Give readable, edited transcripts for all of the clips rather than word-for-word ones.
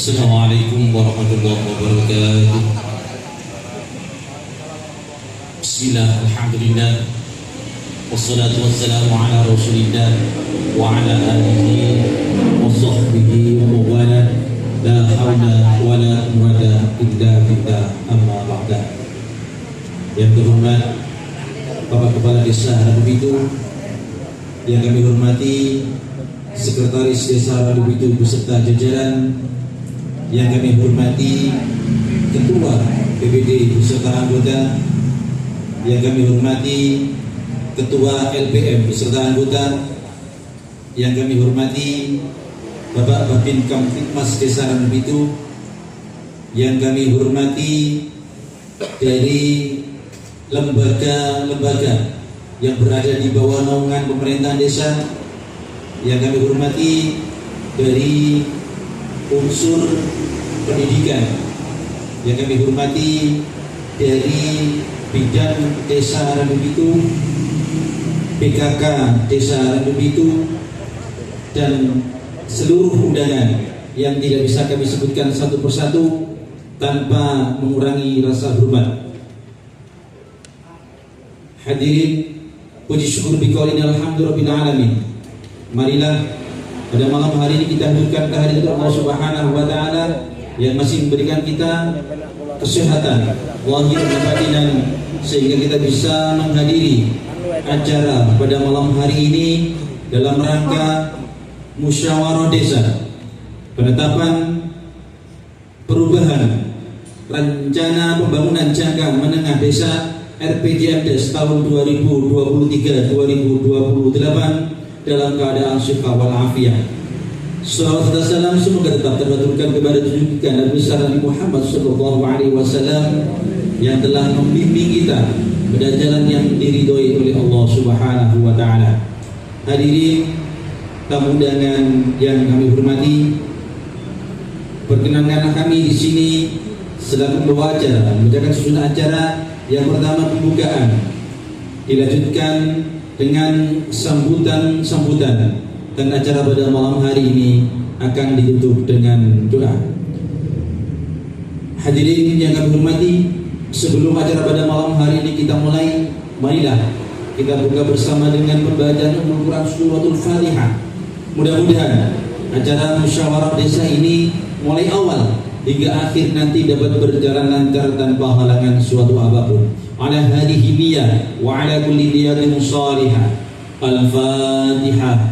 Assalamualaikum warahmatullahi wabarakatuh. Bismillah, alhamdulillah, wassalatu wassalamu ala rasulillah wa ala alihi wa sahbihi wa mawala. La hawla wa la quwwata illa billah, amma ba'da. Yang terhormat Bapak Kepala Desa Radubitu, yang kami hormati Sekretaris Desa Radubitu beserta jajaran, yang kami hormati Ketua PBD beserta anggota, yang kami hormati Ketua LPM beserta anggota, yang kami hormati Bapak Babin Kamtipmas Desa Radubitu, yang kami hormati dari lembaga-lembaga yang berada di bawah naungan pemerintahan desa, yang kami hormati dari unsur pendidikan, yang kami hormati dari bidang Desa Radubitu, PKK Desa Radubitu, dan seluruh undangan yang tidak bisa kami sebutkan satu persatu tanpa mengurangi rasa hormat. Hadirin, puji syukur biqaulin alhamdulillahirabbil alamin. Marilah pada malam hari ini kita hadirkan kehadirat Allah Subhanahu wa taala yang masih memberikan kita kesehatan lahir dan batinan sehingga kita bisa menghadiri acara pada malam hari ini dalam rangka musyawarah desa, penetapan perubahan rencana pembangunan jangka menengah desa RPJMDes tahun 2023-2028 dalam keadaan syifa wal afiyah. Salawat dan salam semoga tetap terbaturkan kepada junjungan Nabi Nabi Muhammad sallallahu alaihi wasallam yang telah membimbing kita pada jalan yang diridhoi oleh Allah Subhanahu wa taala. Hadirin tamu undangan yang kami hormati, perkenankanlah kami di sini selaku pembawa acara membacakan susunan acara. Yang pertama pembukaan, dilanjutkan dengan sambutan dan acara pada malam hari ini akan ditutup dengan doa. Hadirin yang kami hormati, sebelum acara pada malam hari ini kita mulai, marilah kita buka bersama dengan pembacaan Al-Quran Suratul Fatihah. Mudah-mudahan acara musyawarah desa ini mulai awal hingga akhir nanti dapat berjalan lancar tanpa halangan suatu apapun. Ala hadhihi niyyah wa ala kulli niyatin shalihah. Al-Fatihah.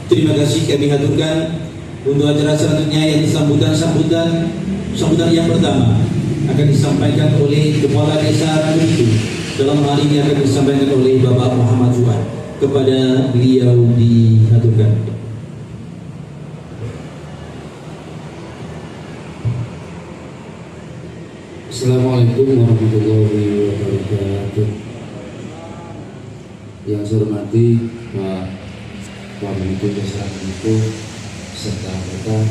Terima kasih kami haturkan untuk acara selanjutnya yang sambutan yang pertama akan disampaikan oleh Kepala Desa Radubitu. Dalam hal ini akan disampaikan oleh Bapak Muhammad Fuad. Kepada beliau dihaturkan. Assalamualaikum warahmatullahi wabarakatuh. Yang saya hormati Pak Wamenko Desa Radubitu serta anggota,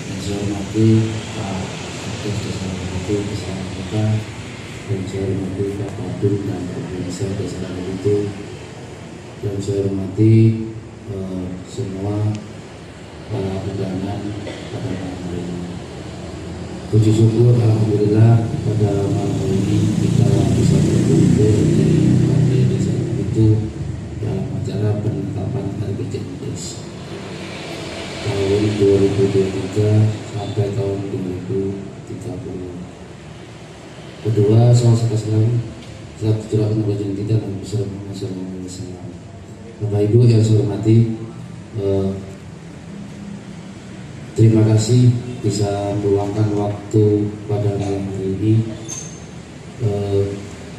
yang saya hormati Pak Ketua Desa Radubitu beserta anggota, yang saya hormati Pak Padun dan Pak Desa Desa Radubitu, yang saya hormati semua para undangan pada malam hari ini. Puji syukur alhamdulillah pada malam hari ini kita bisa berkumpul di Desa Radubitu dalam acara penetapan RPJMDes tahun 2023 sampai tahun 2030. Kedua, salam sejahtera bagi kita dan besar Muhammad. Bapak Ibu yang saya hormati, terima kasih bisa meluangkan waktu pada malam hari ini.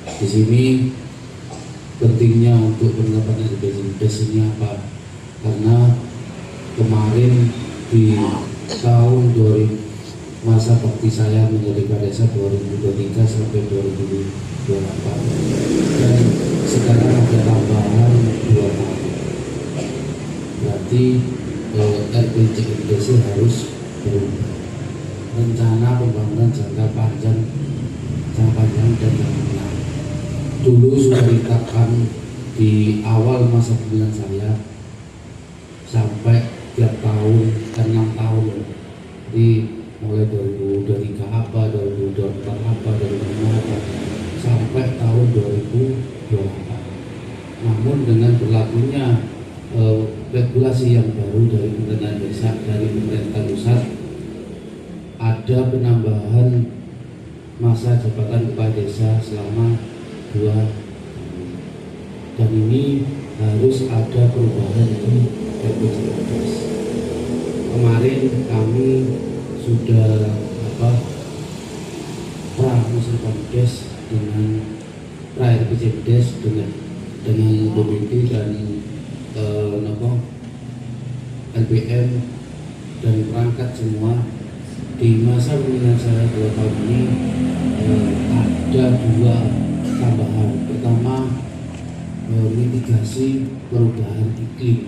Di sini pentingnya untuk penetapan RPJMDes ini apa? Karena kemarin di tahun 2000 masa bakti saya menjadi Kadesa 2023 sampai 2024 dan sekarang ada tambahan 2 tahun, berarti RPJMDes harus berubah. Rencana pembangunan jangka panjang jangka panjang dan jangka menengah. Dulu sudah ditetapkan di awal masa pemilihan saya sampai tiap tahun dan 6 tahun. Jadi mulai 2023 apa, 2024 apa, 2025 apa, sampai tahun 2028. Namun dengan berlakunya regulasi yang baru dari pemerintah desa, dari pemerintah pusat, ada penambahan masa jabatan kepala desa selama 2 tahun. Dan ini harus ada perubahan di RPJMDes. Kemarin kami sudah pra-RPJMDes dengan pra-RPJMDes dengan BPT dan LPM dan perangkat semua. Di masa pemilihan saya 2 tahun ini ada 2 tambahan. Pertama, mitigasi perubahan iklim.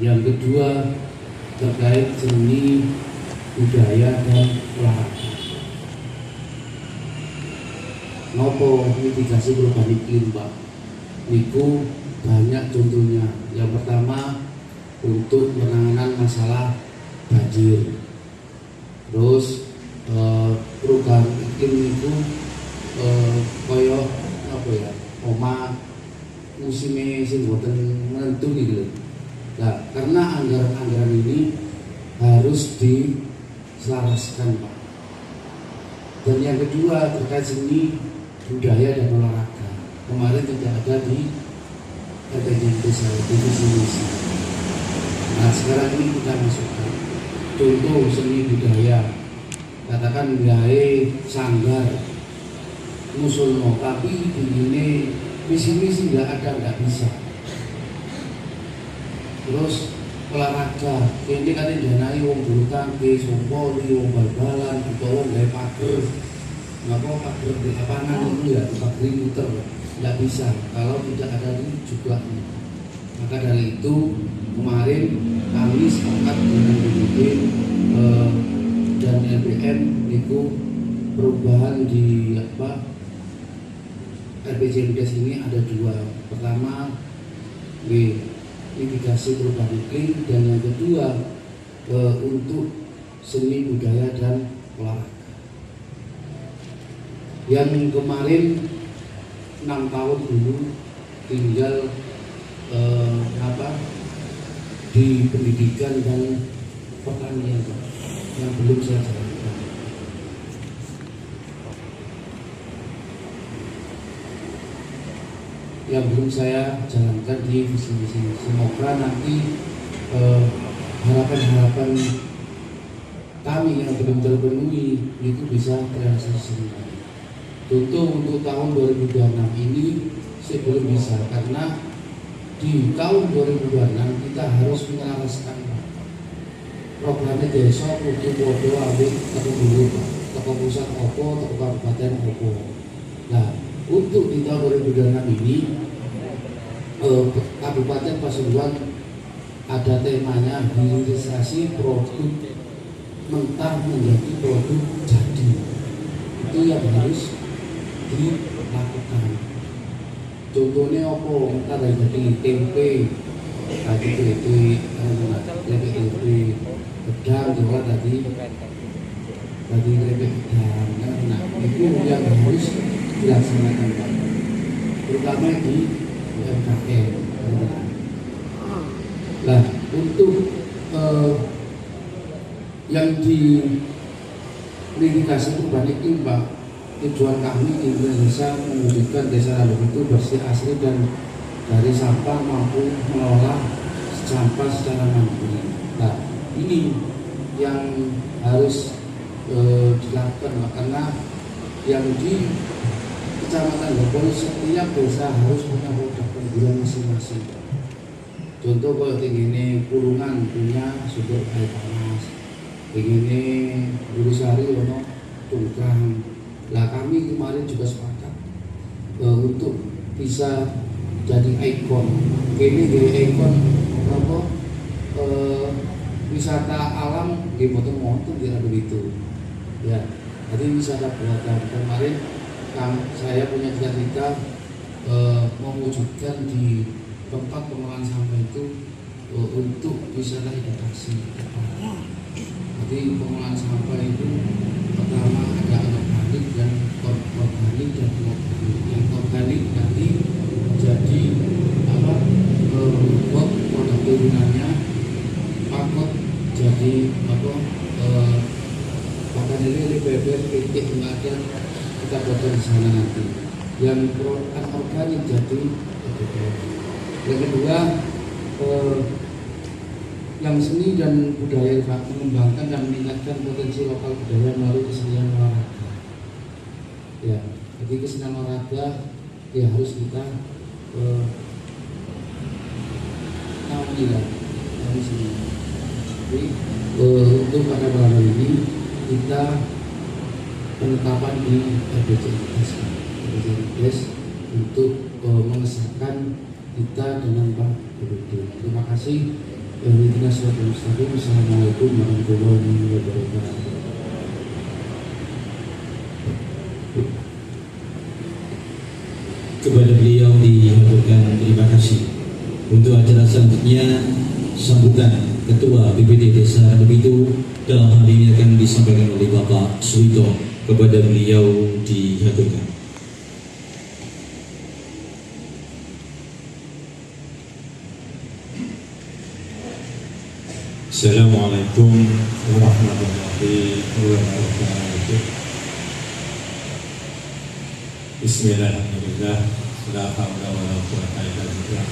Yang kedua, terkait seni, budaya, dan olahraga. Nopo mitigasi perubahan iklim, Pak? Niku banyak contohnya. Yang pertama, untuk penanganan masalah banjir. Terus perubahan iklim itu koyo apa ya? Oma musimnya sing boten menentu gitu. Nah, karena anggaran ini harus diselaraskan, Pak. Dan yang kedua terkait seni, budaya, dan olahraga. Kemarin tidak ada di RPJMDes divisi misi. Nah, sekarang ini kita masukkan. Contoh seni budaya, katakan gawe sanggar musulno, tapi ini misi nggak ada, nggak bisa. Terus olahraga, ini kan danai wong bulu tangkis, wong voli, wong bal-balan, atau wong gawe pager. Ngapa pager di lapangan itu ya, pager muter, nggak bisa kalau tidak ada di jumlahnya. Maka dari itu kemarin kami sepakat dengan BPD dan LPM itu perubahan di RPJMDes ini ada 2. Pertama, mitigasi perubahan iklim, dan yang kedua untuk seni, budaya, dan olahraga. Yang kemarin 6 tahun dulu tinggal di pendidikan dan pertanian yang belum saya jalankan. Yang belum saya jalankan di visi-visi. Semoga nanti harapan-harapan kami yang belum terpenuhi itu bisa terrealisasi. Contoh untuk tahun 2026 ini sebelum bisa, karena di tahun 2026 kita harus menyelaraskan programnya desa kudu podo ambek teko dulu, teko pusat opo, teko kabupaten opo. Nah, untuk di tahun 2026 ini Kabupaten Pasuruan ada temanya hilirisasi produk mentah menjadi produk jadi. Itu yang harus dilakukan. Contohnya apa? Mentah dari tempe, tadi tempe gedang juga tadi tempe gedang. Nah, itu yang harus dilaksanakan, Pak. Terutama di UMKM. Nah, untuk yang di mitigasi perubahan iklim, Pak, tujuan kami di Indonesia mewujudkan desa Randok itu bersih, asri, dan dari sampah mampu mengelola sampah secara mandiri. Nah, ini yang harus dilakukan, Pak, karena yang di Kecamatan Gopol setiap desa harus punya produk unggulan masing-masing. Contoh kalau ini Pulungan punya sumber air panas, ini Bulusari ono tungkang. Lah kami kemarin juga sepakat untuk bisa jadi ikon. Ini jadi ikon apa? Wisata alam di motor-motor tidak begitu. Ya, Jadi wisata buatan kemarin saya punya cita-cita mewujudkan di tempat pengolahan sampah itu untuk wisata edukasi. Jadi pengolahan sampah itu pertama ada organik dan organik dan inorganik. Yang organik nanti jadi buat produk turunannya, pakot jadi makan ini beber kritik kemudian kita buatkan di sana nanti. Yang organik jadi yang kedua yang seni dan budaya mengembangkan dan meningkatkan potensi lokal budaya melalui kesenian olahraga. Ya, jadi kesenian olahraga ya harus kita Jadi untuk pada malam ini kita penetapan di RBCS untuk mengesahkan kita dengan Pak BPD. Terima kasih. Assalamualaikum warahmatullahi wabarakatuh. Kepada beliau dihaturkan terima kasih. Untuk acara selanjutnya sambutan Ketua BPD Desa Rebitu dalam hal ini akan disampaikan oleh Bapak Suwito. Kepada beliau dihaturkan. Assalamualaikum warahmatullahi wabarakatuh. Bismillahirrahmanirrahim. La haula wala quwwata illa billah.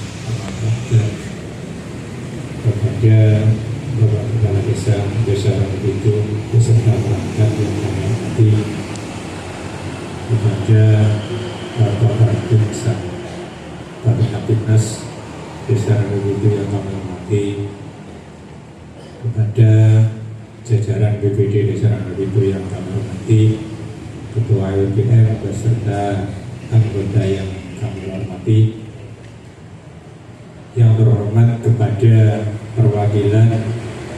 Kepada Bapak Kepala Desa Rebitu beserta perangkat yang kami hormati, kepada Bapak Desa Bapak Kapitnas Desa Rebitu yang kami hormati, kepada jajaran BPD Desa Rebitu yang kami hormati, Ketua LPM beserta anggota yang kami hormati, yang terhormat kepada perwakilan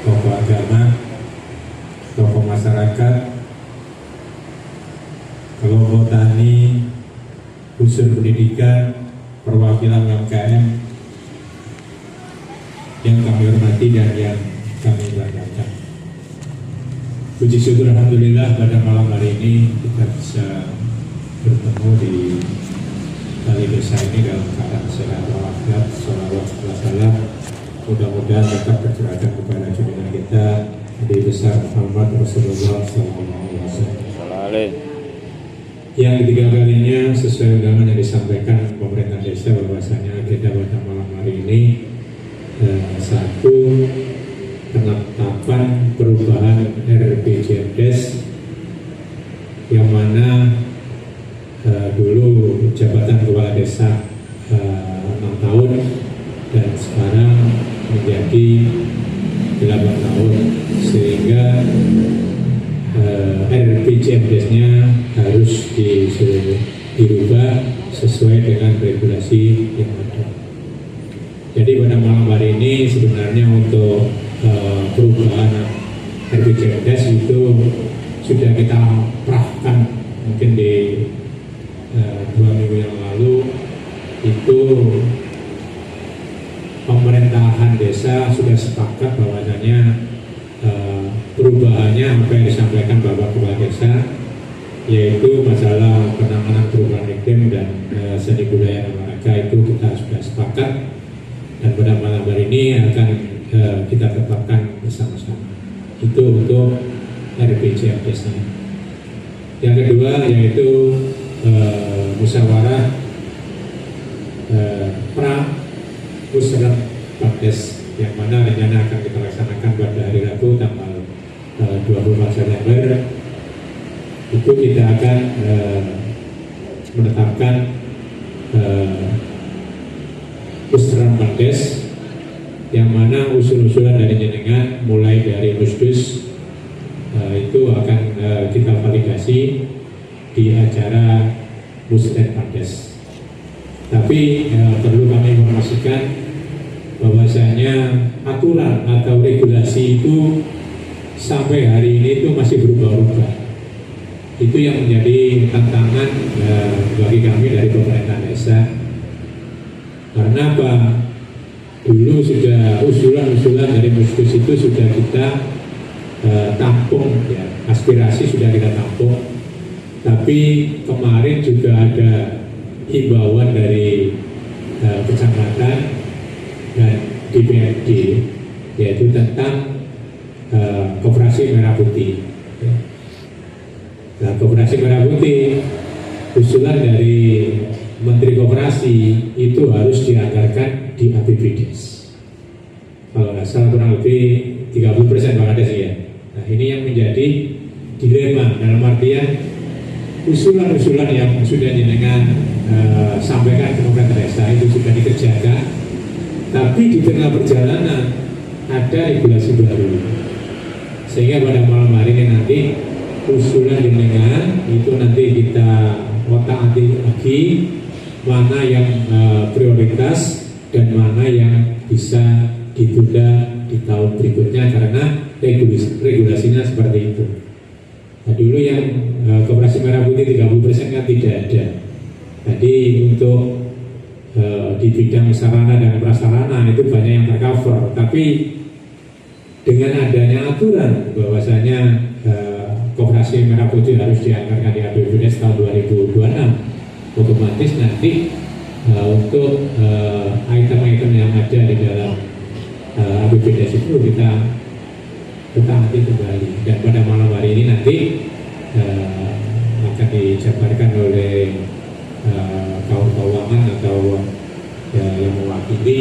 tokoh agama, tokoh masyarakat, kelompok tani, unsur pendidikan, perwakilan UMKM yang kami hormati dan yang kami banggakan. Puji syukur alhamdulillah pada malam hari ini kita bisa bertemu di kali desa ini dalam keadaan sehat walafiat. Shalawat salam mudah-mudahan tetap tercurahkan kepada junjungan kita Nabi besar Muhammad Rasulullah SAW. Yang ketiga kalinya sesuai undangan yang disampaikan pemerintah desa bahwasanya agenda pada malam hari ini satu, penetapan perubahan RPJMDes yang mana dulu jabatan kepala desa 6 tahun dan sekarang menjadi 8 tahun, sehingga RPJMDes-nya harus dirubah sesuai dengan regulasi yang ada. Jadi pada malam hari ini sebenarnya untuk perubahan RPJMDes itu sudah kita perahkan mungkin di 2 minggu yang lalu. Itu pemerintahan desa sudah sepakat bahwasanya perubahannya apa yang disampaikan Bapak Kepala Desa, yaitu masalah penanganan perubahan iklim dan seni budaya dan olahraga, itu kita sudah sepakat dan pada malam hari ini akan kita tetapkan bersama-sama. Itu untuk RPJMDes-nya. Yang kedua yaitu musyawarah Musrah Bakdes yang mana rencana akan kita laksanakan pada hari Rabu tanggal 24 September. Itu kita akan menetapkan Musrah Bakdes yang mana usul-usulan dari jenengan mulai dari Musdus itu akan kita validasi di acara Musrah Bakdes. Tapi perlu kami informasikan bahwasanya aturan atau regulasi itu sampai hari ini itu masih berubah-ubah. Itu yang menjadi tantangan bagi kami dari pemerintah desa. Karena apa? Dulu sudah usulan-usulan dari Muskus itu sudah kita tampung, ya, aspirasi sudah kita tampung. Tapi kemarin juga ada himbauan dari kecamatan dan DPRD, yaitu tentang Koperasi Merah Putih. Nah, Koperasi Merah Putih, usulan dari Menteri Koperasi itu harus dianggarkan di APBDes. Kalau nggak salah kurang lebih 30% Pak Kades ya. Nah, ini yang menjadi dilema dalam artian usulan-usulan yang sudah jenengan sampaikan ke pemerintah desa itu sudah dikerjakan, tapi di tengah perjalanan ada regulasi baru, sehingga pada malam hari ini nanti usulan jenengan itu nanti kita otak-atik lagi mana yang prioritas dan mana yang bisa ditunda di tahun berikutnya karena regulasinya seperti itu. Nah, dulu yang Koperasi Merah Putih 30% kan tidak ada. Jadi untuk di bidang sarana dan prasarana itu banyak yang tercover. Tapi dengan adanya aturan bahwasanya Koperasi Merah Putih harus dianggarkan di APBDes tahun 2026, otomatis nanti untuk item-item yang ada di dalam APBDes itu kita nanti kembali, dan pada malam hari ini nanti akan dijabarkan oleh kaum keuangan atau yang mewakili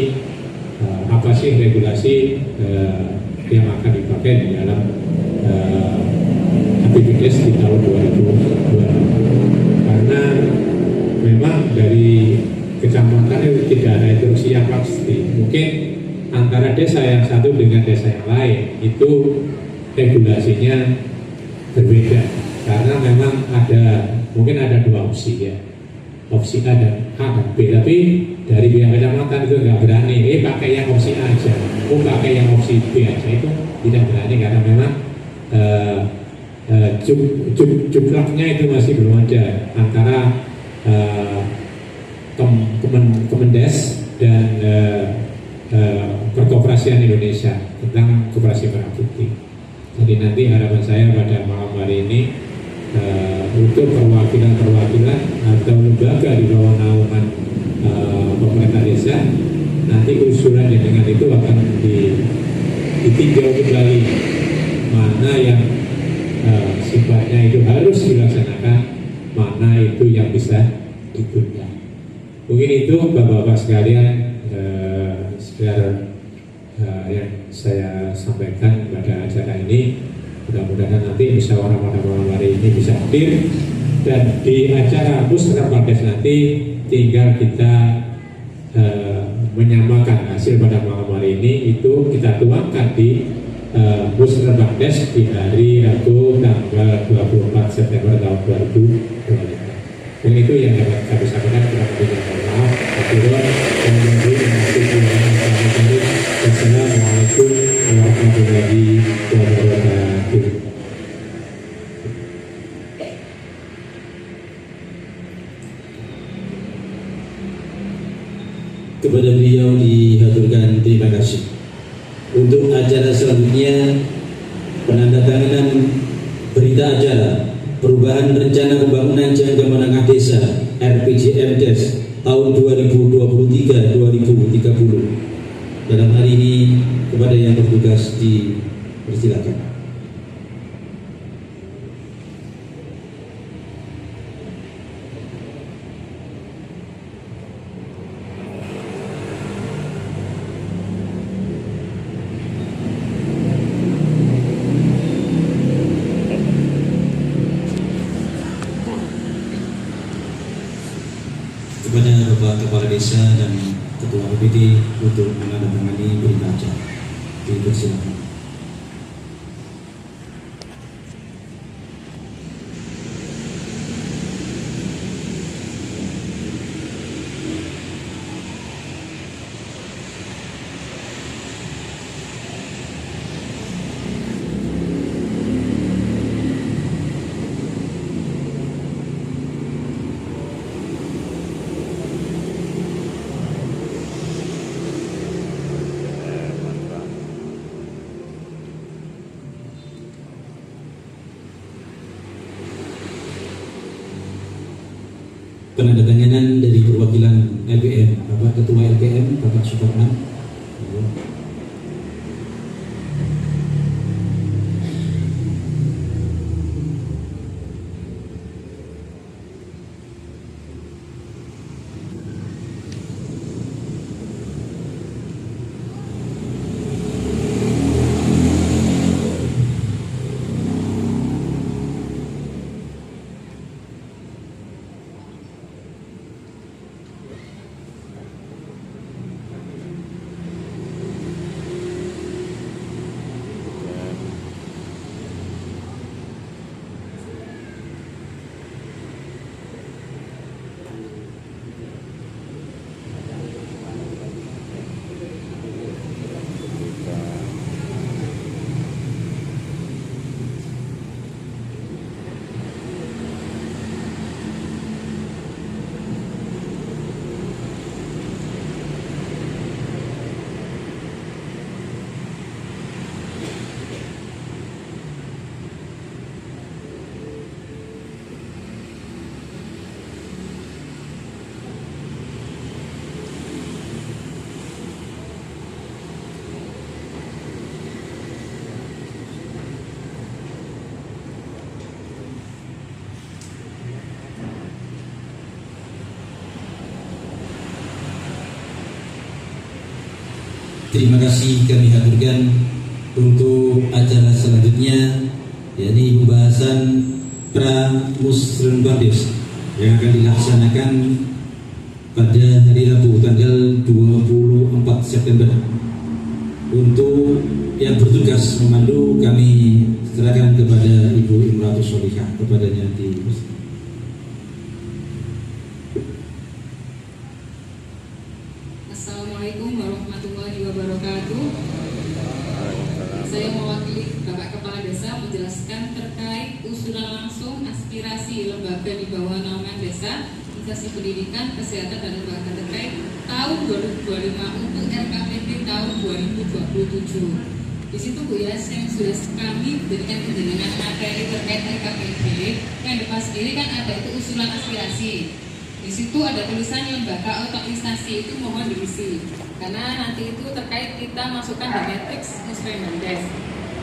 apa sih regulasi yang akan dipakai di dalam APBDes di tahun 2020. Karena memang dari kecamatan itu tidak ada instruksi yang pasti. Mungkin antara desa yang satu dengan desa yang lain itu regulasinya berbeda, karena memang mungkin ada dua opsi ya, opsi A dan A dan B, tapi dari pihak kecamatan itu nggak berani pakai yang opsi A aja, pakai yang opsi B aja, itu tidak berani karena memang jumlahnya itu masih belum ada antara Kemendes dan Perkoperasian Indonesia tentang Koperasi Merah Putih. Jadi nanti harapan saya pada malam hari ini untuk perwakilan atau lembaga di bawah naungan pemerintah desa, nanti usulan dengan itu akan ditinjau kembali mana yang sifatnya itu harus dilaksanakan, mana itu yang bisa ditunda. Mungkin itu Bapak-Bapak sekalian yang saya sampaikan pada acara ini. Mudah-mudahan nanti musyawarah pada malam hari ini bisa hadir, dan di acara Musrenbangdes nanti tinggal kita menyamakan hasil pada malam hari ini, itu kita tuangkan di Musrenbangdes di hari Rabu tanggal 24 September tahun 2025. Dan itu yang dapat kami sampaikan. Kurang lebih mohon maaf. Wassalamualaikum warahmatullahi wabarakatuh. Kepada beliau dihaturkan terima kasih. Untuk acara selanjutnya, penandatanganan berita acara perubahan rencana pembangunan jangka menengah desa RPJMdes tahun 2023-2030. Dalam hari ini kepada yang bertugas dipersilakan. Kepada Bapak Kepala Desa dan Ketua BPD untuk menandatangani berita acara, dipersilakan. penandatanganan dari perwakilan LPM, Bapak Ketua LPM, Bapak Suparman. Terima kasih kami haturkan untuk acara selanjutnya, yakni pembahasan Pra-Musrenbangdes yang akan dilaksanakan pada hari Rabu tanggal 24 September. Untuk yang bertugas memandu kami serahkan kepada Ibu Imratus Solihah, kepadanya di Assalamualaikum warahmatullahi wabarakatuh. Saya mewakili Bapak Kepala Desa menjelaskan terkait usulan langsung aspirasi lembaga di bawah naungan desa, instansi pendidikan, kesehatan dan lembaga terkait tahun 2025 untuk RKPD tahun 2027. Di situ Bu ya, yang sudah kami berikan penjelasan materi terkait RKPD. Yang depan sendiri kan ada itu usulan aspirasi. Di situ ada tulisan lembaga atau instansi itu mohon diisi, karena nanti itu terkait kita masukkan di matriks Musrenbangdes.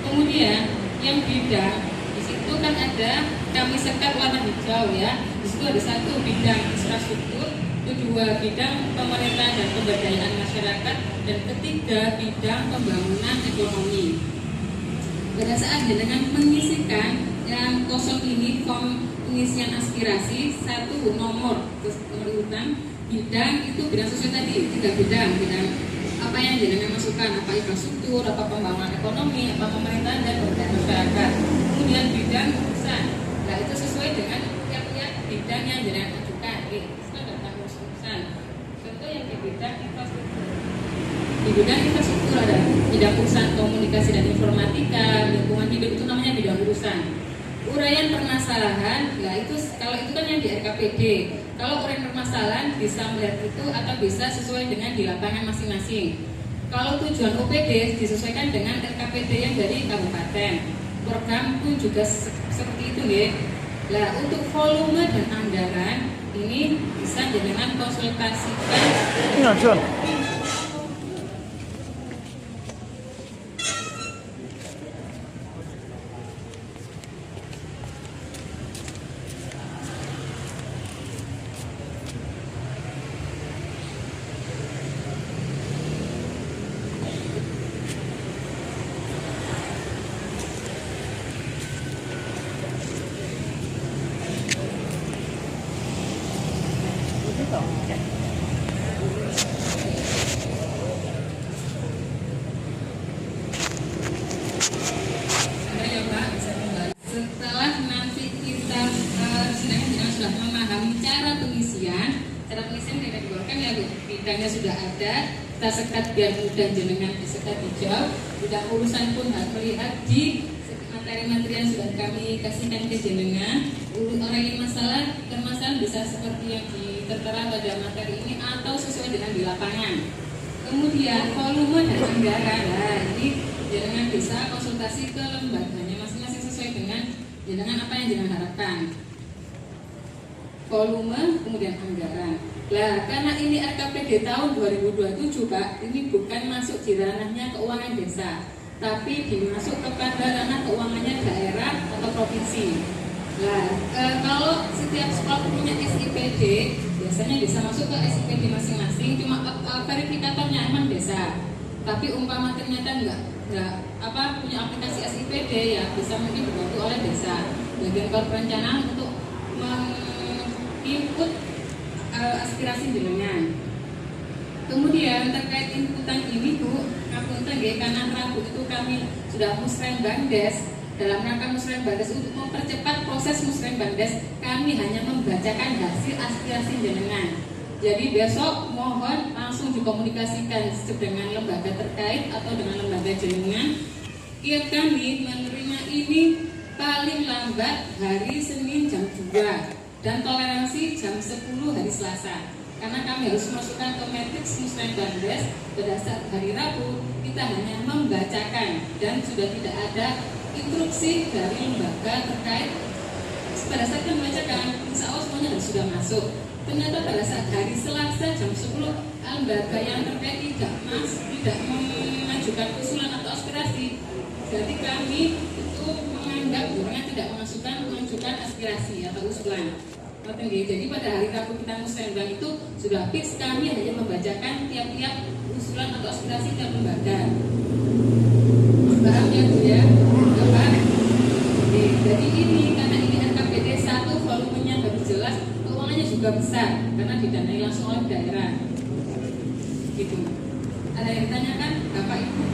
Kemudian yang bidang di situ kan ada kami sekat warna hijau ya. Di situ ada satu bidang infrastruktur, kedua bidang pemerintahan dan pemberdayaan masyarakat, dan ketiga bidang pembangunan ekonomi. Pada saat dengan mengisikan yang kosong ini form pengisian aspirasi, satu nomor urutan bidang itu bidang sesuai tadi, 3 bidang apa yang jenengan masukkan, apa infrastruktur, apa pembangunan ekonomi, apa pemerintahan dan pemberdayaan masyarakat. Kemudian bidang urusan, nah itu sesuai dengan tiap-tiap bidang yang jenengan ajukan. Itu tentang urusan. Contoh yang di bidang infrastruktur. Di bidang infrastruktur ada bidang urusan komunikasi dan informatika, lingkungan hidup, itu namanya bidang urusan. Uraian permasalahan, nah itu kalau itu kan yang di RKPD. Kalau uraian permasalahan bisa melihat itu atau bisa sesuai dengan di lapangan masing-masing. Kalau tujuan OPD disesuaikan dengan RKPD yang dari kabupaten. Program pun juga seperti itu nih. Nah untuk volume dan anggaran ini bisa dengan konsultasikan. Setelah nanti kita sudah memahami cara pengisian yang dibawakan ya Bu, bidangnya sudah ada, kita sekat biar mudah jenengan disekat hijau. Bidang urusan pun harus melihat di materi-materi yang sudah kami kasihkan ke jenengan. Orang yang permasalahan bisa seperti yang tertera pada materi ini atau sesuai dengan di lapangan. Kemudian volume dan anggaran, nah ini jenengan bisa konsultasi ke lembaganya masing-masing sesuai dengan jenengan apa yang jenengan harapkan. volume, kemudian anggaran. Nah, karena ini RKPD tahun 2027 Pak, ini bukan masuk di ranahnya keuangan desa, tapi dimasuk kepada ranah keuangannya daerah atau provinsi. Nah, kalau setiap sekolah punya SIPD, biasanya bisa masuk ke SIPD masing-masing, cuma verifikatornya emang desa. Tapi umpama ternyata enggak punya aplikasi SIPD, ya bisa mungkin dibantu oleh desa bagian perencanaan untuk menginput aspirasi jenengan. Kemudian terkait inputan ini Bu, ngapunten nggih, karena Rabu itu kami sudah musrenbandes. Dalam rangka musrenbandes untuk mempercepat proses musrenbandes, kami hanya membacakan hasil aspirasi jenengan. Jadi besok mohon langsung dikomunikasikan dengan lembaga terkait atau dengan lembaga jenengan. Kami menerima ini paling lambat hari Senin jam 2 dan toleransi jam 10 hari Selasa. Karena kami harus masukkan ke matriks musrenbandes, pada saat hari Rabu kita hanya membacakan dan sudah tidak ada instruksi dari lembaga terkait. Pada saat kita membacakan, insya Allah semuanya sudah masuk. Ternyata pada saat hari Selasa jam 10 lembaga yang terkait tidak mengajukan usulan atau aspirasi. Jadi kami itu menganggap orang tidak mengajukan aspirasi atau usulan. Jadi pada hari Rabu kita musrenbang itu sudah fix, kami hanya membacakan tiap-tiap usulan atau aspirasi tiap lembaga. Paham ya Bu ya? Bapak? Jadi ini karena ini RKPD 1 volumenya baru jelas, keuangannya juga besar karena didanai langsung oleh daerah. Gitu. Ada yang ditanyakan Bapak Ibu?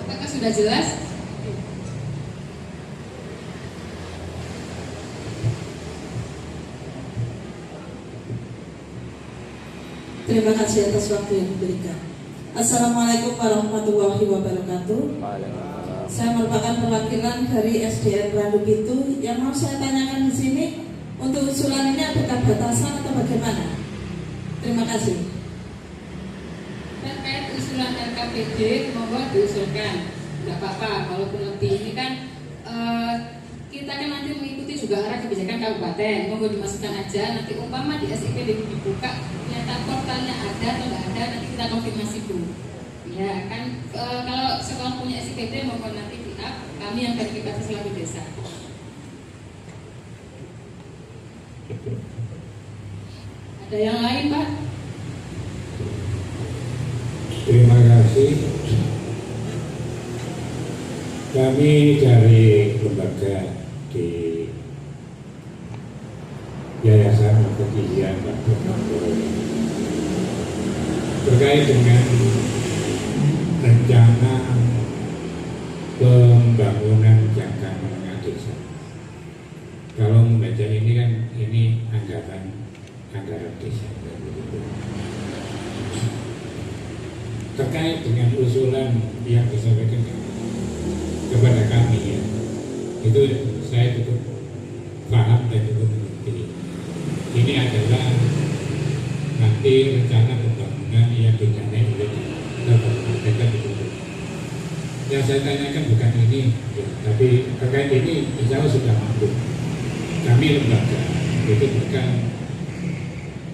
Apakah sudah jelas? Terima kasih atas waktu yang diberikan. Assalamualaikum warahmatullahi wabarakatuh. Saya merupakan perwakilan dari SDN Randu Pitu. Yang mau saya tanyakan di sini, untuk usulan ini apakah batasan atau bagaimana? Terima kasih. Terkait usulan RKPD, mohon diusulkan. Tidak apa-apa, kalaupun lebih ini kan kita kan nanti mengikuti juga arah kebijakan kabupaten. Mohon dimasukkan aja. Nanti umpama di SIPD dibuka, ternyata portalnya ada atau tidak ada, nanti kita konfirmasi Bu. Ya kan, kalau sekolah punya SIPD mohon nanti di up, kami yang verifikasi selaku desa. Ada yang lain Pak? Terima kasih. Kami dari lembaga di Yayasan Kegiatan Pak Bernardo terkait dengan rencana pembangunan jangka menengah desa. Kalau membaca ini kan ini anggaran desa. Terkait dengan usulan yang disampaikan kepada kami ya, itu saya cukup paham dan cukup mengerti. Ini adalah nanti rencana pembangunan yang didanai oleh kabupaten itu. Yang saya tanyakan bukan ini, ya, tapi terkait ini insya Allah sudah mampu. Kami lembaga itu bukan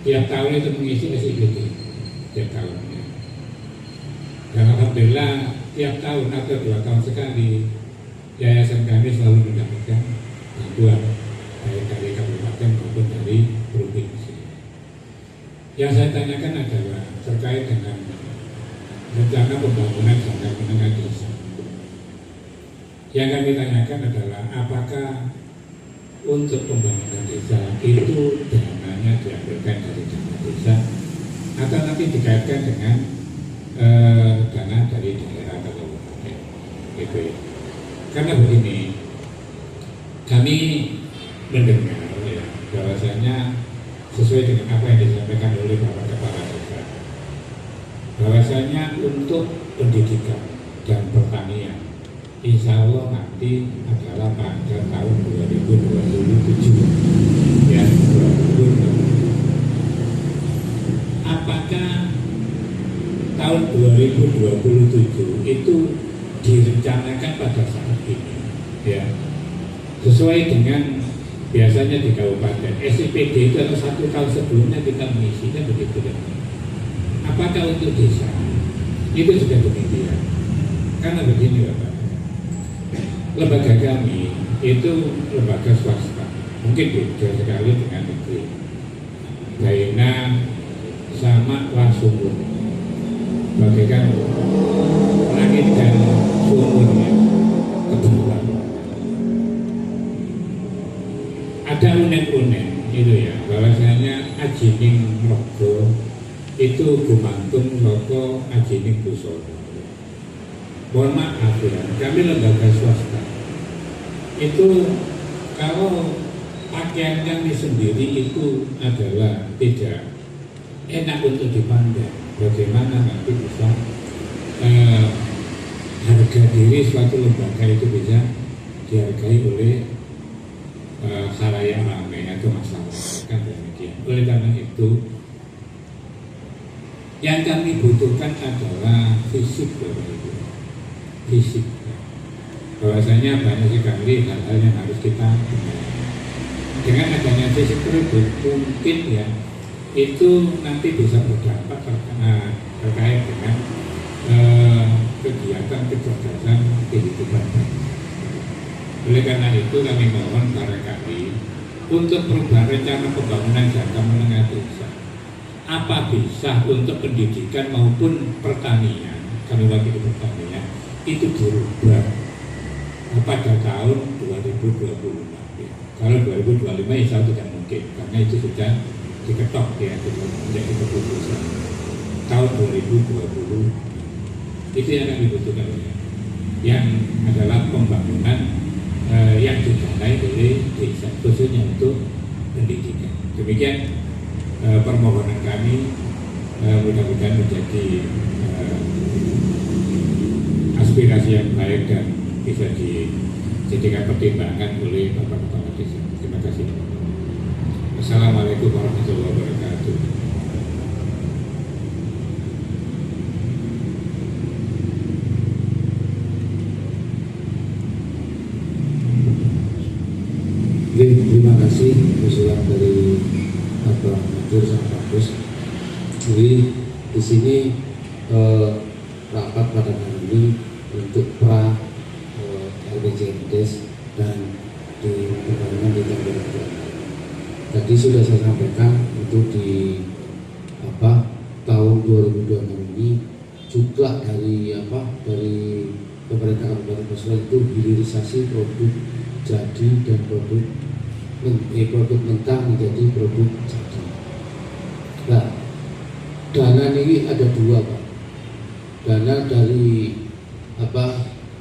tiap tahun itu mengisi SIPD tiap tahunnya. Dan alhamdulillah tiap tahun atau 2 tahun sekali yayasan kami selalu mendapatkan bantuan baik dari kabupaten maupun dari provinsi. Yang saya tanyakan adalah terkait dengan rencana pembangunan jangka menengah desa. Yang kami tanyakan adalah apakah untuk pembangunan desa itu dananya diambilkan dari dana desa atau nanti dikaitkan dengan dana dari daerah atau kabupaten, gitu ya. Karena begini, kami mendengar ya, bahwasanya sesuai dengan apa yang disampaikan oleh Bapak Kepala Desa, bahwasanya untuk pendidikan dan pertanian, insya Allah nanti adalah pada tahun 2027 ya, 2027 2027 itu direncanakan pada saat ini, ya, sesuai dengan biasanya di kabupaten. SIPD itu adalah 1 tahun sebelumnya kita mengisinya begitu ya. Apakah untuk desa itu juga demikian? Karena begini Bapak, lembaga kami itu lembaga swasta, mungkin beda sekali dengan negeri. Daina sama Wasumur, bagaikan langit dan sumurnya kedua. Ada unek-unek itu ya, bahwasanya Ajining Rogo itu gumantung Roko Ajining Busono. Mohon maaf ya, kami lembaga swasta itu kalau pakaian kami sendiri itu adalah tidak enak untuk dipandang. Bagaimana nanti bisa harga diri suatu lembaga itu bisa dihargai oleh khalayak ramai atau masyarakat, kan demikian. Oleh karena itu yang kami butuhkan adalah fisik, fisik. Bahwasanya banyak sekali hal-hal yang harus kita benahi. Dengan adanya fisik tersebut mungkin ya itu nanti bisa berdampak terkait dengan kegiatan kecerdasan kehidupan. Oleh karena itu kami mohon barangkali untuk perubahan rencana pembangunan jangka menengah desa, apa bisa untuk pendidikan maupun pertanian, kami wakil pertanian itu dirubah pada tahun 2025. Kalau 2025 insya Allah tidak mungkin, karena itu sudah diketok ya, menjadi keputusan tahun 2020. Itu yang kami butuhkan, yang adalah pembangunan yang didanai oleh desa, khususnya untuk pendidikan. Demikian permohonan kami, mudah-mudahan menjadi aspirasi yang baik dan bisa dijadikan pertimbangan oleh Bapak Kepala Desa. Terima kasih. Assalamualaikum warahmatullahi wabarakatuh. Terima kasih usulan dari Bapak Matur sama Pak Bus. Jadi di sini rapat pada hari ini untuk pra RPJMDes dan di pembangunan di tahun 2026. Tadi sudah saya sampaikan untuk di tahun 2026 ini juga dari pemerintah Kabupaten Pasuruan itu hilirisasi produk jadi dan produk mentah menjadi produk jadi. Nah, dana ini ada dua Pak. Dana dari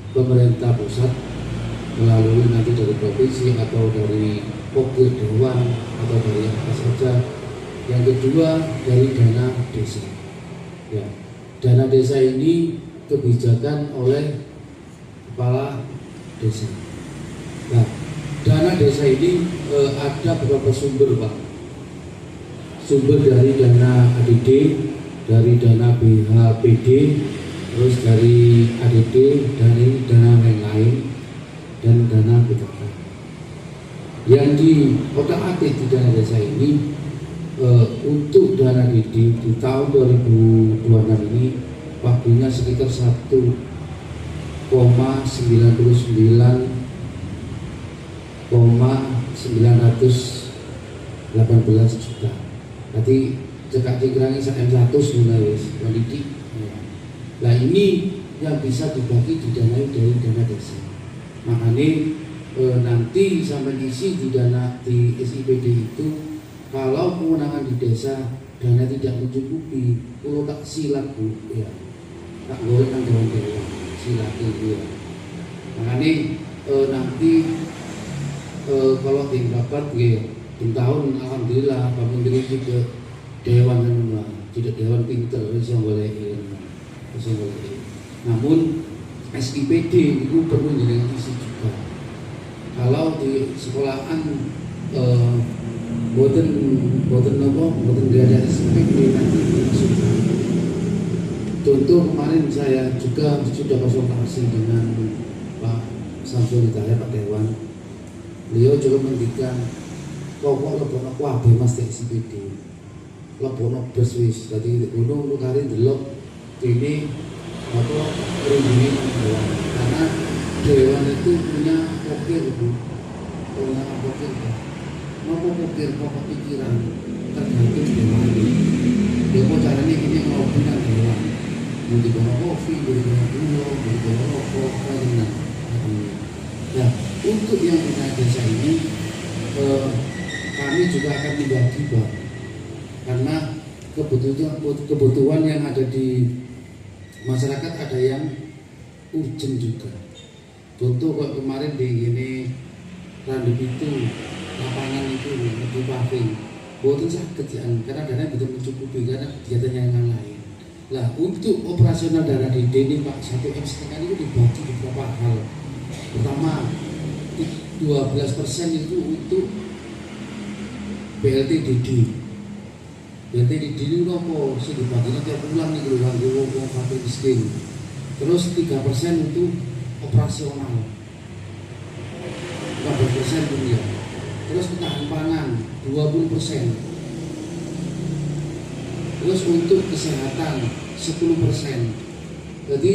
pemerintah pusat melalui nanti dari provinsi atau dari pokir dewan atau dari apa saja. Yang kedua dari dana desa. Ya, dana desa ini kebijakan oleh kepala desa. Nah, dana desa ini ada beberapa sumber Pak. Sumber dari dana ADD, dari dana BHPD, terus dari ADD, dari dana lain, dan dana PKK. Yang di otak-atik di dana desa ini untuk dana ADD di tahun 2026 ini waktunya sekitar 1,918 juta. Nanti cekak cingkrangi M1 sebenarnya mendidik. Nah ini yang bisa dibagi didanai dari dana desa. Makanya nanti sampai isi di dana di SIPD itu kalau kewenangan di desa dana tidak mencukupi, kalau tak silat Bu ya, tak boleh tanggung jawab silat itu ya. Makanya nanti kalau dapat ya di tahun alhamdulillah kami memiliki ke dewan dan tidak dewan pinter yang boleh namun SIPD itu perlu direvisi juga. Kalau di sekolahan boten ada SIPD nanti dimasukkan contoh kemarin saya juga sudah konsultasi dengan Pak Samsul Hidayat, Pak Dewan. Beliau juga menghentikan pokok lebono kuabe mas TCPD lebono beswis tadi gunung lukari delok ini apa perundingan dewan, karena dewan itu punya pokir punya pokir mau pokir pokok pikiran tergantung dewan ini dia mau caranya ini mau punya dewan mau dibawa kopi, mau dibawa gula, mau dibawa rokok, lain-lain. Nah, untuk yang punya desa ini kami juga akan membagi Pak, karena kebutuhan yang ada di masyarakat ada yang urgent juga. Contoh kok kemarin di ini Randu itu lapangan itu di paving, boten sakit ya, karena dana betul mencukupi karena kegiatannya yang lain. Lah untuk operasional dana di ini Pak 1,5 M itu dibagi beberapa hal. Pertama 12% itu untuk BLTDD. BLTDD ini apa? Sing dibagi tiap bulan nih kalau wong fakir miskin. Terus 3% untuk operasional. 15% pun ya. Terus ketahanan pangan 20%. Terus untuk kesehatan 10%. Jadi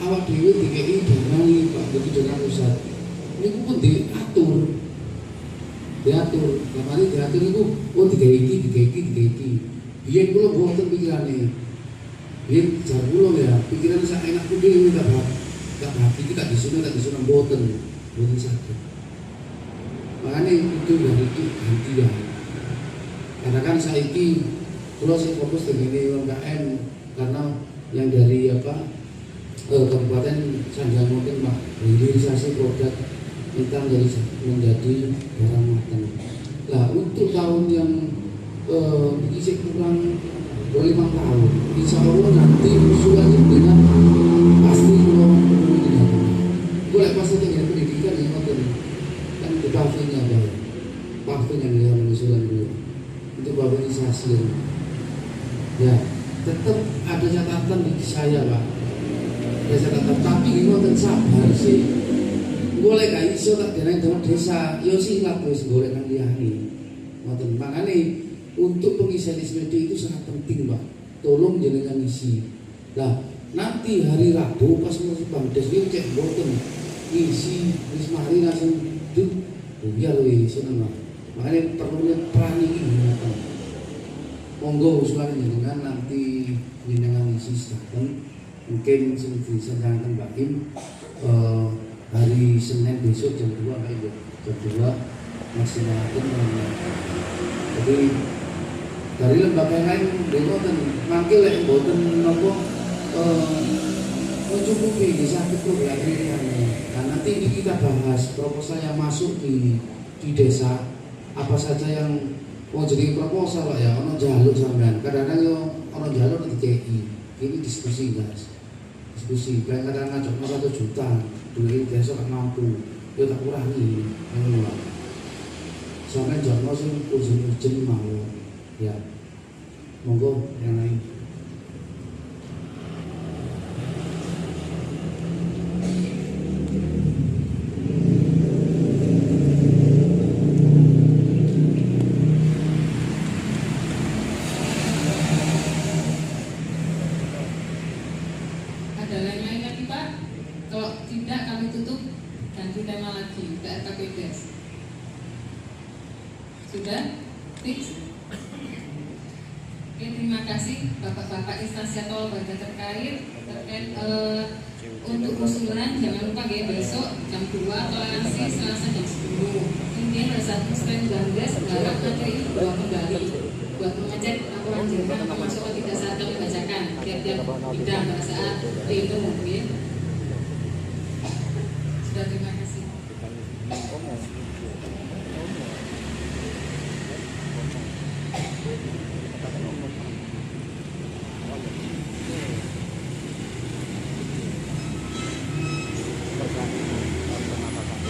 awak dewi DKI dana nih Pak, begitu dana pusat. Ini pun diatur. Kemarin diatur itu, oh 3 iki. Biar pulau buatan pikirannya. Biar jar pulau ya, pikiran saya enak pun dia tak berarti kita di sana buatan sakit. Makanya itu dari itu gantian. Karena kan saya ini kalau saya fokus dengan UMKM karena yang dari Kabupaten Sanjang mungkin Pak hilirisasi produk kita menjadi barang matang. Nah untuk tahun yang isi kurang 5 tahun, insya Allah nanti usulannya dengan pasti boleh pasti dengan pendidikan yang kan di pavingnya paving yang dia mengusulan dulu untuk urbanisasi. Ya, tetap ada catatan di saya Pak. Ada catatan, tapi ini sabar sih. Boleh gak iso tak denang dengan desa, yo sih nggak terus boleh kan liyane. Makanya untuk pengisian SPD itu sangat penting Pak. Tolong jenengan isi. Nah, nanti hari Rabu pas ngurus Bangdes ini cek boten isi wis mari langsung tuh biar wis seneng Pak. Makanya perlunya peran ini monggo usulan jenengan nanti jenengan isi statement mungkin bisa jangan Mbak Im hari Senin besok jam 2 kayak jam 2 maksimalkan. Jadi dari lembaga lain boten mangkil lek boten napa mencukupi di sakit tuh berarti kan nanti ini kita bahas proposal yang masuk di desa apa saja yang mau jadi proposal Pak ya, ono jaluk sampean. Kadang-kadang yo ono jaluk di TI. Ini diskusi guys. Diskusi. Kadang-kadang ngajak 1 juta, duit desa tak mampu. Yo tak kurangi. Ngono. Sampeyan jono sing urgen mau. Ya. Monggo yang lain. Sudah? Fix? Oke, terima kasih Bapak-Bapak instansi atau lembaga terkait untuk usulan. Jangan lupa ya, besok jam 2 toleransi Selasa jam 10. Intinya ada satu stand Bangdes harap nanti bawa kembali buat mengecek laporan jenengan apa masuk atau tidak saat kami bacakan tiap-tiap bidang pada saat itu mungkin. Sudah, terima kasih.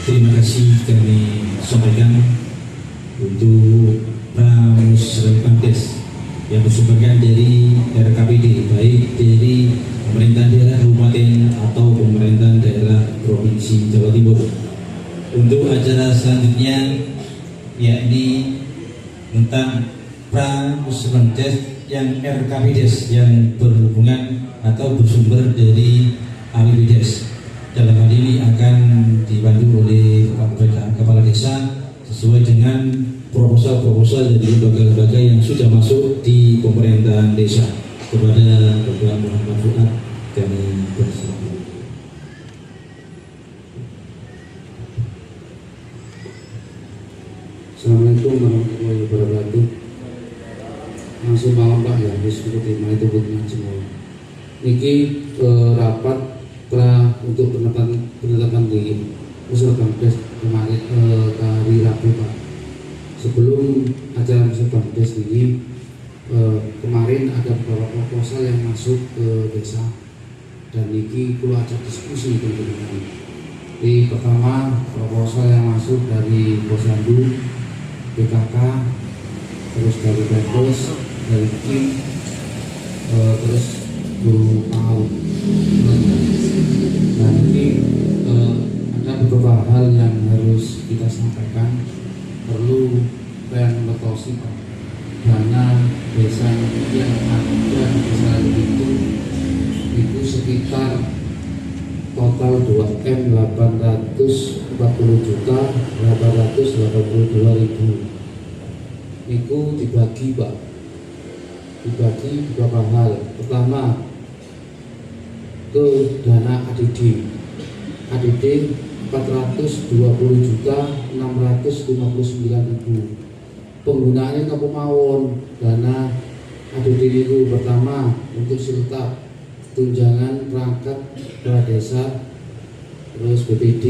Terima kasih kami sampaikan untuk Pramus Bangdes yang bersumberkan dari RKPD, baik dari pemerintah daerah kabupaten atau pemerintah daerah provinsi Jawa Timur. Untuk acara selanjutnya yakni tentang pra-musrendes yang RKPDes yang berhubungan atau bersumber dari APBDes. Dalam hal ini akan dibantu oleh kepala desa sesuai dengan proposal dari lembaga-lembaga yang sudah masuk di pemerintahan desa. Kepada Bapak Muhammad Fuad kami persilakan. Assalamualaikum warahmatullahi wabarakatuh. Langsung malam Pak ya, seperti itu bukan semua. Niki rapat untuk penetapan di Musyawarah Des kemarin hari Rabu Pak. Sebelum acara Musyawarah Des ini kemarin ada beberapa proposal yang masuk ke desa dan niki perlu ada diskusi teman-teman. Di pertama proposal yang masuk dari Posyandu, PKK, terus dari Pempos, dari KIM, terus guru PAUD. Dan ini ada beberapa hal yang harus kita sampaikan, perlu reinventasi dana desa yang ada di desa itu sekitar total 2M840.882.000. Itu dibagi Pak, dibagi beberapa hal. Pertama ke dana ADD 420.659.000. Penggunaannya ke pemawon dana ADD itu pertama untuk serta tunjangan perangkat kepala desa, terus BPD.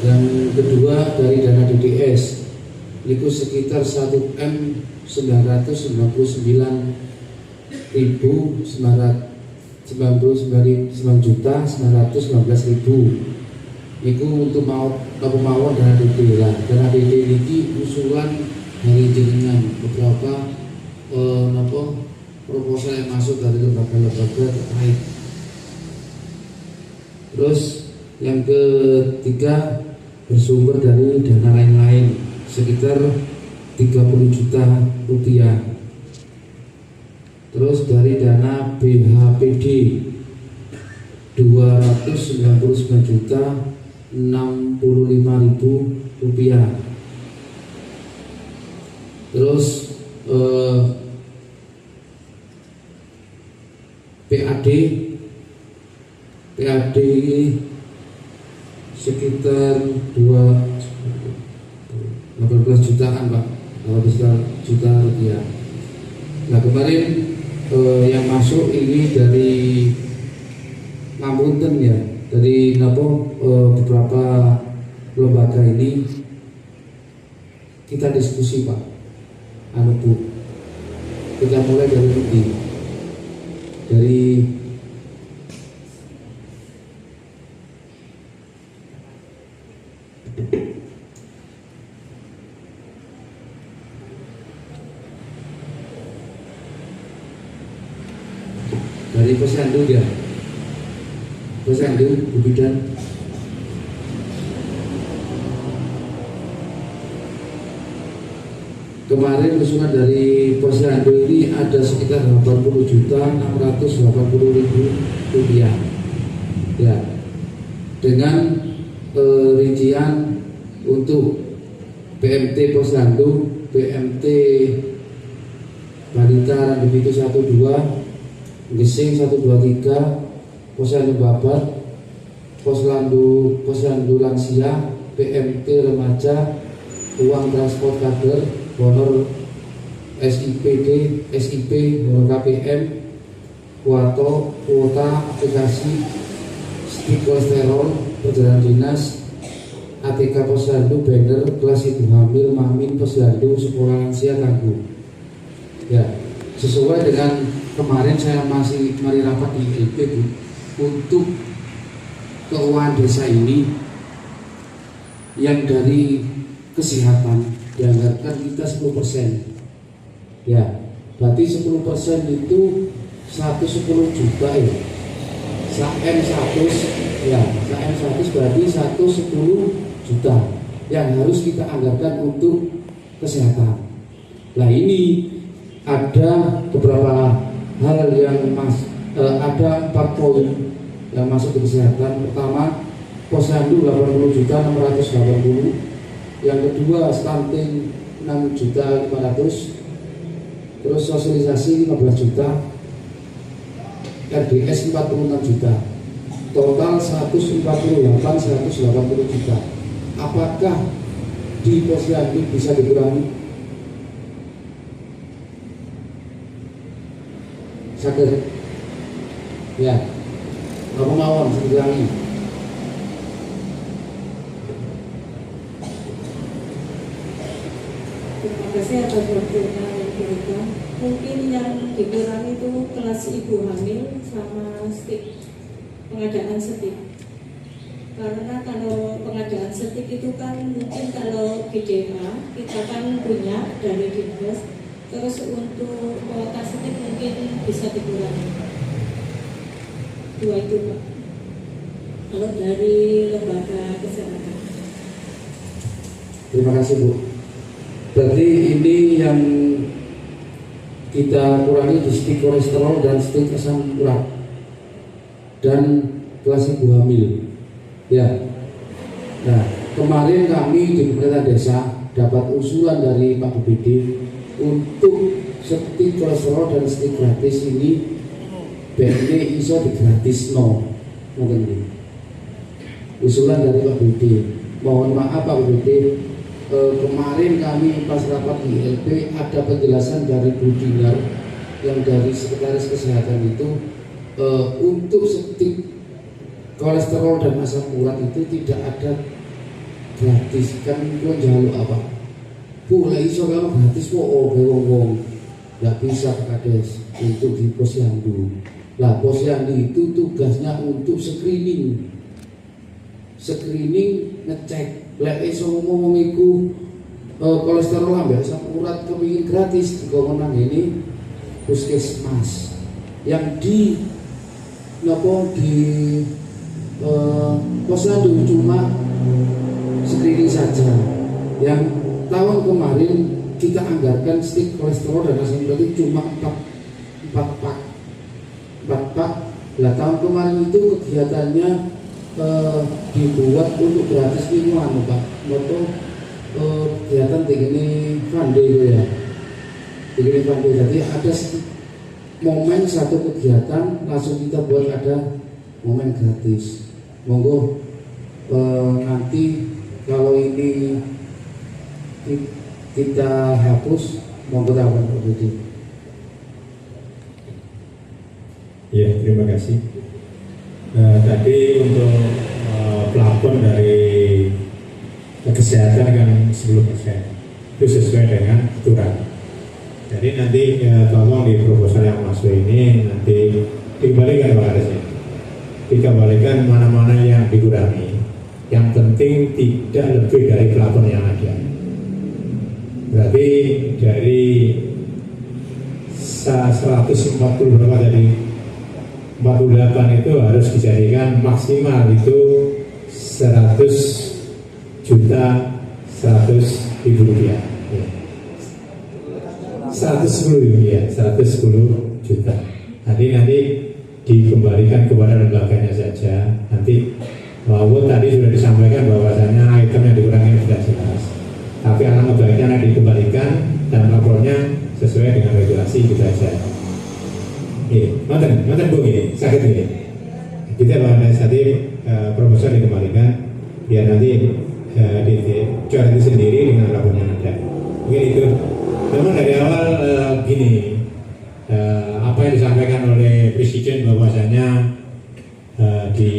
Yang kedua dari dana DDS itu sekitar 1M999.919.000. Itu untuk pemawon dana DD lah. Dana DD ini usulan dari jenengan beberapa proposal yang masuk dari lembaga-lembaga terkait. Terus yang ketiga bersumber dari dana lain-lain sekitar 30 juta rupiah. Terus dari dana BHPD 299.065.000 rupiah. Terus PAD sekitar 18 jutaan Pak, 18 juta rupiah. Nah kemarin yang masuk ini dari Ngapunten ya, dari beberapa lembaga ini kita diskusi Pak. Bu, kita mulai dari ini, dari Posyandu ya, Posyandu Bu Bidan. Kemarin usulan dari Posyandu ini ada sekitar 80.680.000 rupiah ya, dengan rincian untuk PMT Posyandu, PMT Balita Randubitu 12, Gesing 123, Posyandu Babat, Posyandu Lansia, PMT Remaja, uang transport kader, honor SIPD, SIP, honor KPM, kuota aplikasi, stik kolesterol, perjalanan dinas, ATK Posyandu, banner, kelas ibu hamil, mamin Posyandu, sekolah lansia tangguh. Ya, sesuai dengan kemarin saya masih mari rapat di LP Bu, untuk keuangan desa ini yang dari kesehatan dianggarkan kita 10%, Ya, berarti 10% itu 110 juta ya. M100 ya, M100 berarti 110 juta yang harus kita anggarkan untuk kesehatan. Nah, ini ada beberapa hal yang ada 4 poin yang masuk ke kesehatan. Pertama, posyandu 80 juta 680. Yang kedua, stunting 6 juta 500. Terus sosialisasi 15 juta. RDS 46 juta. Total 180 juta. Apakah di posyandu bisa dikurangi? Sakit ya, kamu mawon dikurangi. Terima kasih atas waktunya yang diberikan. Mungkin yang dikurangi itu kelas ibu hamil sama stik, pengadaan stik. Karena kalau pengadaan stik itu kan mungkin kalau GDA kita kan punya dari Dinkes, terus untuk kuota stik mungkin bisa dikurangi. 2 itu Pak. Kalau dari lembaga kesehatan. Terima kasih Bu. Berarti ini yang kita kurangi di stik kolesterol dan stik asam urat dan kelas ibu hamil. Ya. Nah, kemarin kami di pemerintah desa dapat usulan dari Pak BPD untuk stik kolesterol dan stik gratis ini BNI iso digratis mungkin ini. Usulan dari Pak BPD. Mohon maaf Pak BPD, kemarin kami pas rapat di ILP ada penjelasan dari Bu Dinar yang dari sekretaris kesehatan itu untuk stik kolesterol dan asam urat itu tidak ada gratis. Kan lo jaluk apa? Bu, lah iso kalau gratis kok wong nggak bisa kades itu di posyandu. Lah posyandu itu tugasnya untuk screening ngecek. Lah iso ngomong iku kolesterol ambek asam urat kepingin gratis digo menang ini puskesmas yang di posyandu cuma screening saja. Yang tahun kemarin kita anggarkan stik kolesterol dan asam urat itu cuma 4 pak. Lah tahun kemarin itu kegiatannya dibuat untuk gratis minuman Pak. Moto kegiatan begini Fande ya. Begini Fande. Jadi ada momen satu kegiatan langsung kita buat ada momen gratis. Monggo nanti kalau ini kita hapus, monggo tawaran Pak Budi. Ya, terima kasih. Tadi untuk plafon dari kesehatan kan 10%, itu sesuai dengan aturan. Jadi nanti tolong di proposal yang masuk ini nanti dikembalikan Pak Kades, dikembalikan mana-mana yang dikurangi. Yang penting tidak lebih dari plafon yang ada. Berarti dari 140 berapa tadi? 48 itu harus dijadikan maksimal itu 100 juta 100.000 rupiah. 110 juta. Nanti dikembalikan kepada lembaganya saja. Nanti walaupun tadi sudah disampaikan bahwasanya item yang dikurangi sudah jelas. Tapi alangkah baiknya dikembalikan dan lapornya sesuai dengan regulasi kita saja. Mantan Bu ini sakit ini. Kita bahas tadi proposal dikembalikan biar nanti dijual itu sendiri dengan laporan yang ada. Mungkin itu. Memang dari awal gini, apa yang disampaikan oleh Presiden bahwasanya di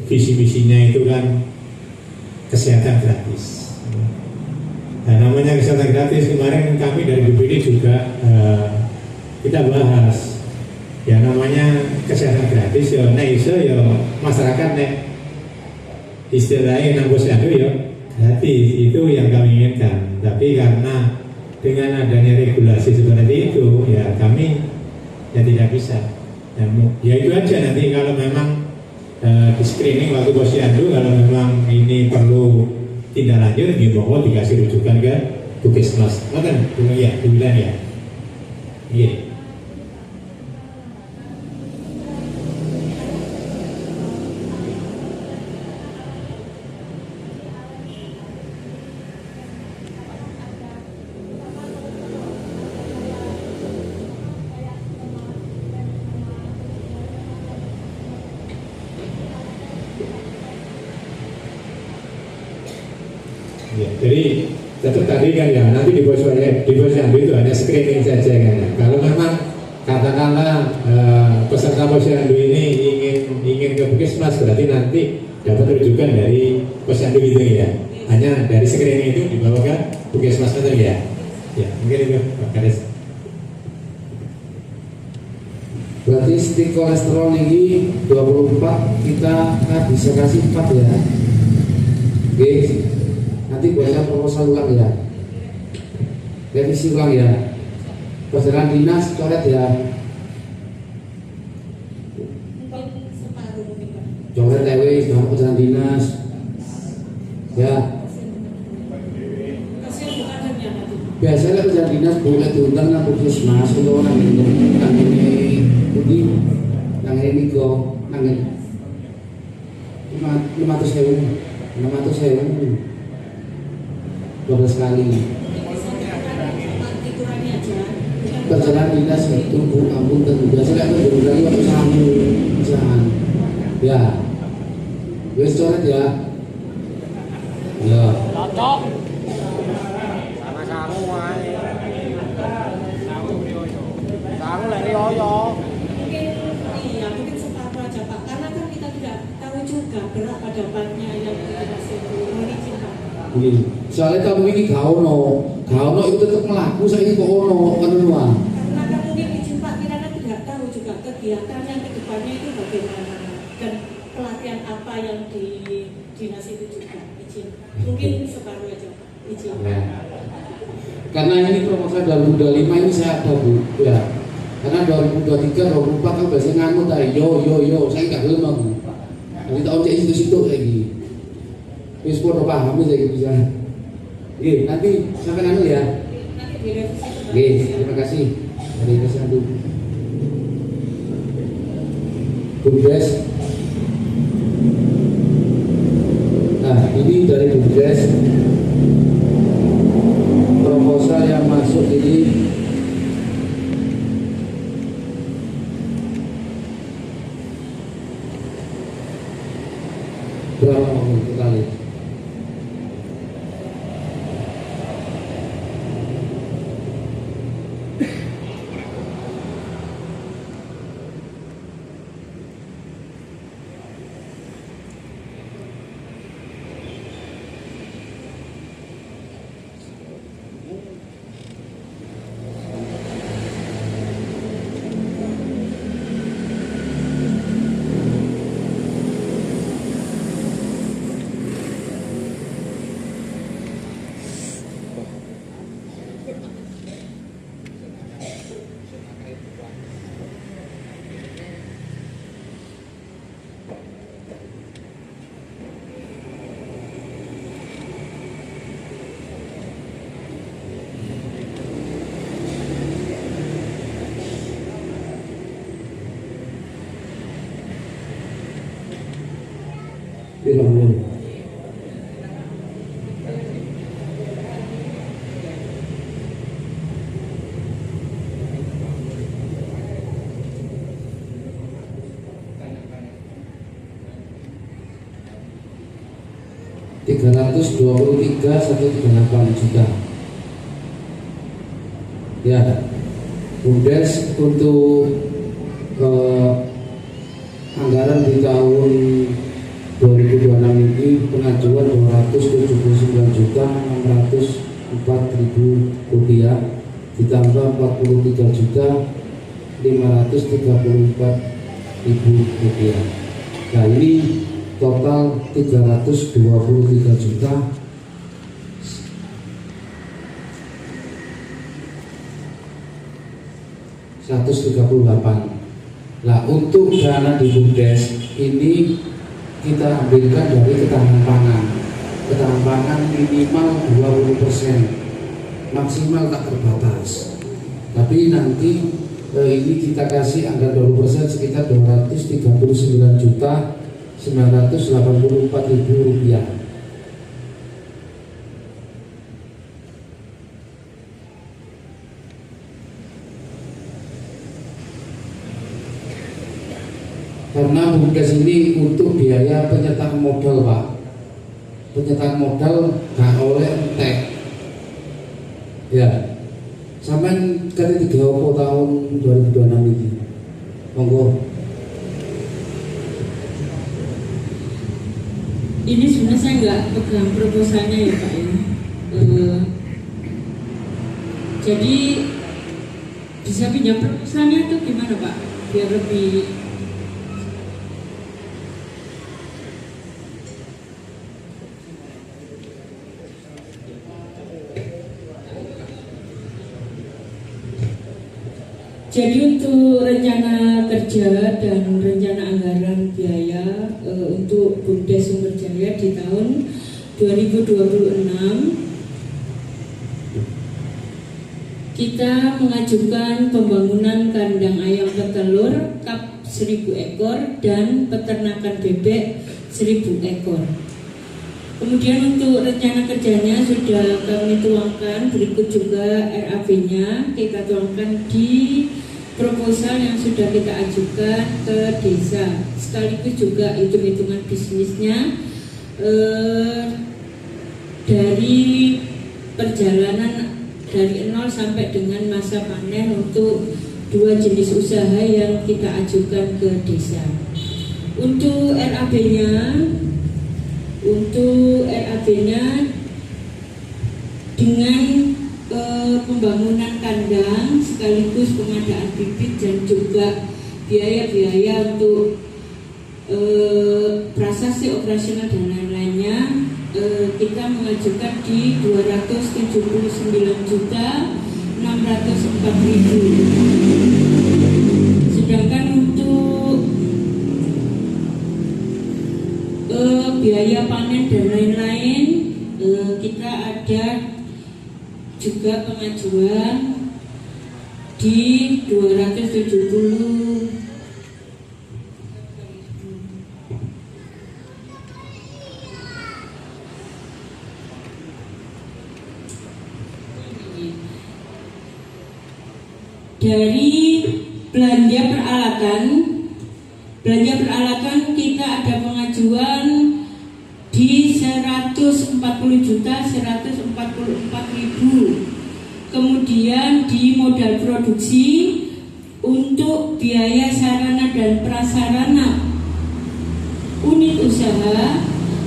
visi misinya itu kan kesehatan gratis. Nah, namanya kesehatan gratis kemarin kami dari BPD juga kita bahas. Ya namanya kesehatan gratis ya nek iso ya masyarakat nek istilahnya nang posyandu ya gratis, itu yang kami inginkan. Tapi karena dengan adanya regulasi seperti itu ya kami ya tidak bisa. Ya itu aja, nanti kalau memang di screening waktu posyandu kalau memang ini perlu tindak lanjut di bawah dikasih rujukan ke Puskesmas. Kan ya dibilang ya. Iya. Ya, jadi tetap tadi kan ya, nanti di posyandu itu hanya screening saja kan ya. Kalau memang katakanlah peserta posyandu ini ingin ke Puskesmas, berarti nanti dapat rujukan dari posyandu itu ya. Hanya dari screening itu dibawa ke Puskesmas betul ya. Ya, mungkin itu Pak Kades. Berarti stik kolesterol ini 24 kita bisa kasih 4 ya. Oke. Nanti baca proposal ulang ya, revisi ulang ya, perjalanan dinas coret ya, coret TW jangan perjalanan dinas ya. Biasanya perjalanan dinas boleh diundang ke Puskesmas untuk orang ini kok nangin 500.000 12 kali perjalanan dinas tunggu ampun tentu biasanya aku berulangi waktu samu jangan ya wes coret ya ya cocok sama sangu wae sangu lek yoyo mungkin separuh aja Pak, karena kan kita tidak tahu juga berapa dapatnya yang kita mengizinkan. Soalnya kamu ini gak ono itu tetap melaku saya ini kok ono kan semua. Karena kan mungkin izin Pak, kita kan tidak tahu juga kegiatan yang kedepannya itu bagaimana dan pelatihan apa yang di dinas itu juga izin. Mungkin separuh aja Pak, izin. Ya. Karena ini proposal 2025 ini saya ada Bu ya. Karena 2023, 2024 kan biasanya nganut yo saya gak gelem Bu. Nanti tahun cek situ-situ lagi. Wis podo paham saya bisa. Nanti sampai anu ya. Nanti direvisi. Terima kasih. Dari Posyandu. Bumdes. Nah, ini dari Bumdes. Proposal yang masuk ini berapa kita lihat? Bilangin. $323.138 juta. Ya, Bumdes untuk anggaran di tahun 2026 ini pengajuan Rp279.604.000 ditambah Rp43.534.000. Nah ini total 323 juta Nah, untuk dana di BUMDes ini kita ambilkan dari ketahanan pangan. Ketahanan pangan minimal 20%, maksimal tak terbatas. Tapi nanti ini kita kasih angka 20% sekitar 239.984.000 rupiah. Karena BUMDes ini untuk biaya penyertaan modal, Pak. Penyertaan modal gak oleh entek. Ya. Sampai kali 3 tahun 2026 ini. Monggo. Ini sebenarnya saya nggak pegang proposalnya ya Pak ya. Jadi bisa pinjam proposalnya itu gimana Pak? Biar lebih Jadi untuk rencana kerja dan rencana anggaran biaya untuk BUMDes Sumber Jaya di tahun 2026 kita mengajukan pembangunan kandang ayam petelur kap 1000 ekor dan peternakan bebek 1000 ekor. Kemudian untuk rencana kerjanya sudah kami tuangkan, berikut juga RAB-nya kita tuangkan di proposal yang sudah kita ajukan ke desa, sekaligus juga hitung-hitungan bisnisnya dari perjalanan dari 0 sampai dengan masa panen untuk 2 jenis usaha yang kita ajukan ke desa. Untuk RAB-nya dengan pembangunan kandang sekaligus pengadaan bibit dan juga biaya-biaya untuk prasasti operasional dan lain-lainnya kita mengajukan di 279.604.000. Sedangkan untuk biaya panen dan lain-lain kita ada juga pengajuan di 270. Dari belanja peralatan kita ada pengajuan di 140.144.000. Kemudian di modal produksi untuk biaya sarana dan prasarana unit usaha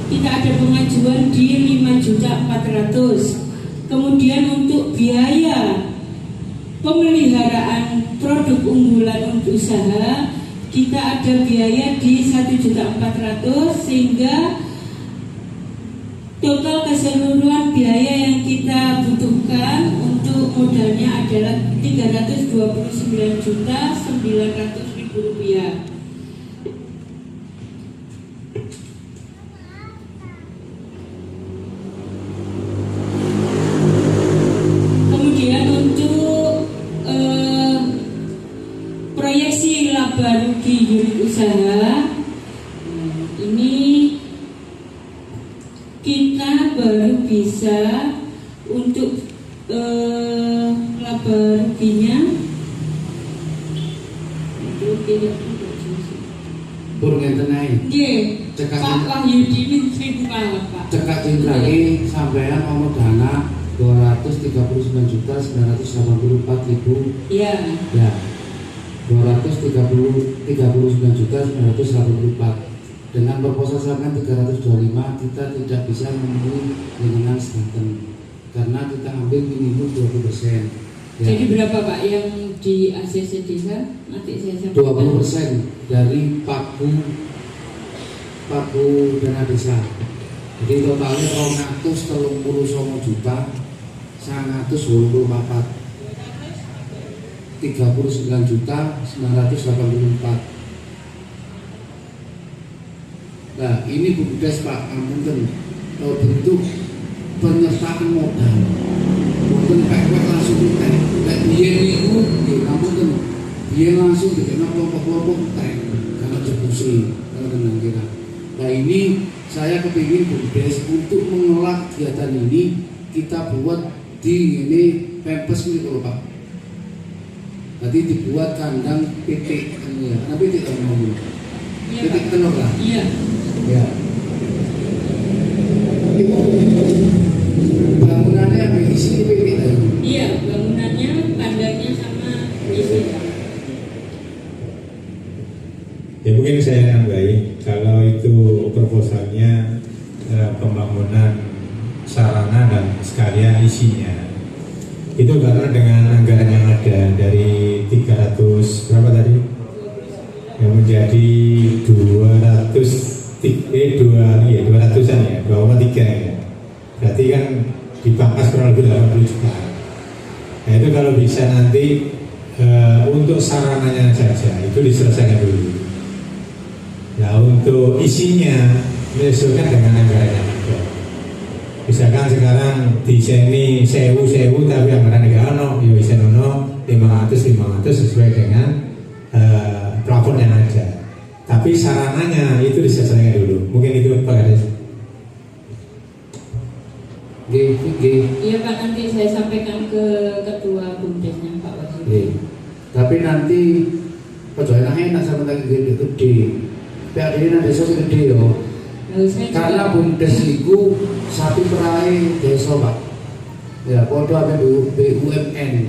kita ada pengajuan di 5.400.000. Kemudian untuk biaya pemeliharaan produk unggulan untuk usaha kita ada biaya di 1.400.000, sehingga total keseluruhan biaya yang kita butuhkan untuk modalnya adalah 329.900.000 rupiah. Kemudian untuk proyeksi laba rugi unit usaha ini kita baru bisa untuk laba ruginya itu tidak Pur ngenten ae. nggih Cekak Pak Wahyudi min Sri Pak. Cekak lagi sampean ono dana 239.984.000. Ya. Ya. 239.984. Dengan proposal sampai 325 kita tidak bisa memenuhi dengan sedanten karena kita ambil minimum 20%. Ya. Jadi berapa Pak yang di ACC desa? Nanti saya sampaikan. 20% dari pagu dana desa. Jadi totalnya 239.984. 39.984. Nah, ini BUMDes Pak, ampun bentuk penyertaan modal. Mungkin pek langsung tek. Nek biyen niku nggih ampun biyen langsung dikena kelompok-kelompok tek karena eksekusi, kalau tenang kira. Nah, ini saya kepingin BUMDes untuk mengelola kegiatan ini kita buat di ini pempes ini kalau Pak. Nanti dibuat kandang titik ini ya. Kenapa titik ngomong? Titik tenor lah. Iya. Ya. Bangunannya apa isi titik tadi? Iya, bangunannya, kandangnya sama isi. Ya mungkin saya nambahin, kalau itu proposalnya pembangunan sarana dan sekalian isinya itu karena dengan anggaran yang ada dari 300 berapa tadi yang menjadi 200-an ya 2,3 ya, berarti kan dipangkas kurang lebih 80 juta. Nah itu kalau bisa nanti untuk sarananya saja itu diselesaikan dulu. Nah untuk isinya menyesuaikan dengan anggaran yang ada. Misalkan sekarang di sini 1000 tapi anggaran negara no, ya bisa nono 500 sesuai dengan plafon yang ada. Tapi sarananya itu diselesaikan dulu. Mungkin itu Pak Kades. Iya Pak, nanti saya sampaikan ke Ketua BUMDesnya Pak Wahyu. Tapi nanti pojoknya enak sama lagi gede. PAD ini nanti desa gede yo. Karena BUMDes itu satu perai desa Pak. Ya, podo apa BUMN.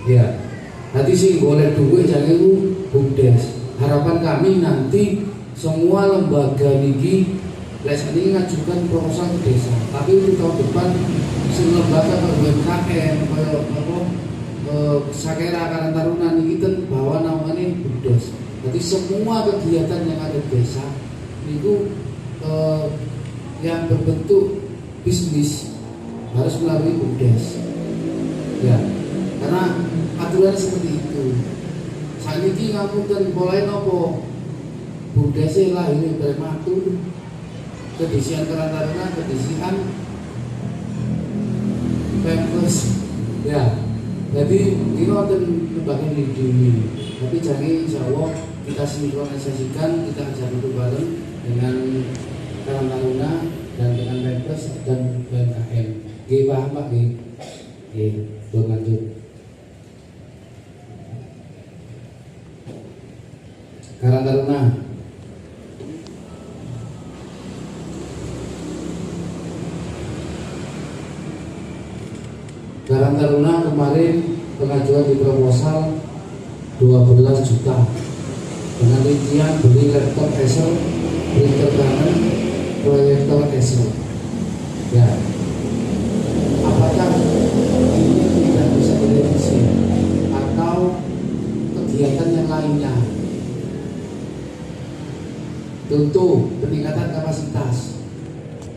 Ya. Nanti sih boleh duit jangan itu BUMDes. Harapan kami nanti semua lembaga niki ini ngajukan proposal ke desa. Tapi untuk tahun depan lembaga UMKM Sakera Karang Taruna niki bawa namanya BUMDes. Jadi semua kegiatan yang ada di desa itu yang berbentuk bisnis harus melalui BUMDes. Ya, karena aturan seperti itu. Saat ini ngapunten mulai nopo BUMDes lah ini prematur. Kedisian Karang Taruna, kedisian pempes. Ya, jadi ini wonten bagian ini. Tapi jangan insya Allah kita sinkronisasikan, kita ajak untuk bareng dengan Karang Taruna dan dengan pempes dan UMKM. Gih paham Pak? Gih, lanjut. Karang Taruna. Karang Taruna kemarin pengajuan di proposal 12 juta dengan rincian beli laptop Acer, printer kanan, proyektor Acer. Ya, apakah ini tidak bisa direvisi atau kegiatan yang lainnya? Tentu peningkatan kapasitas.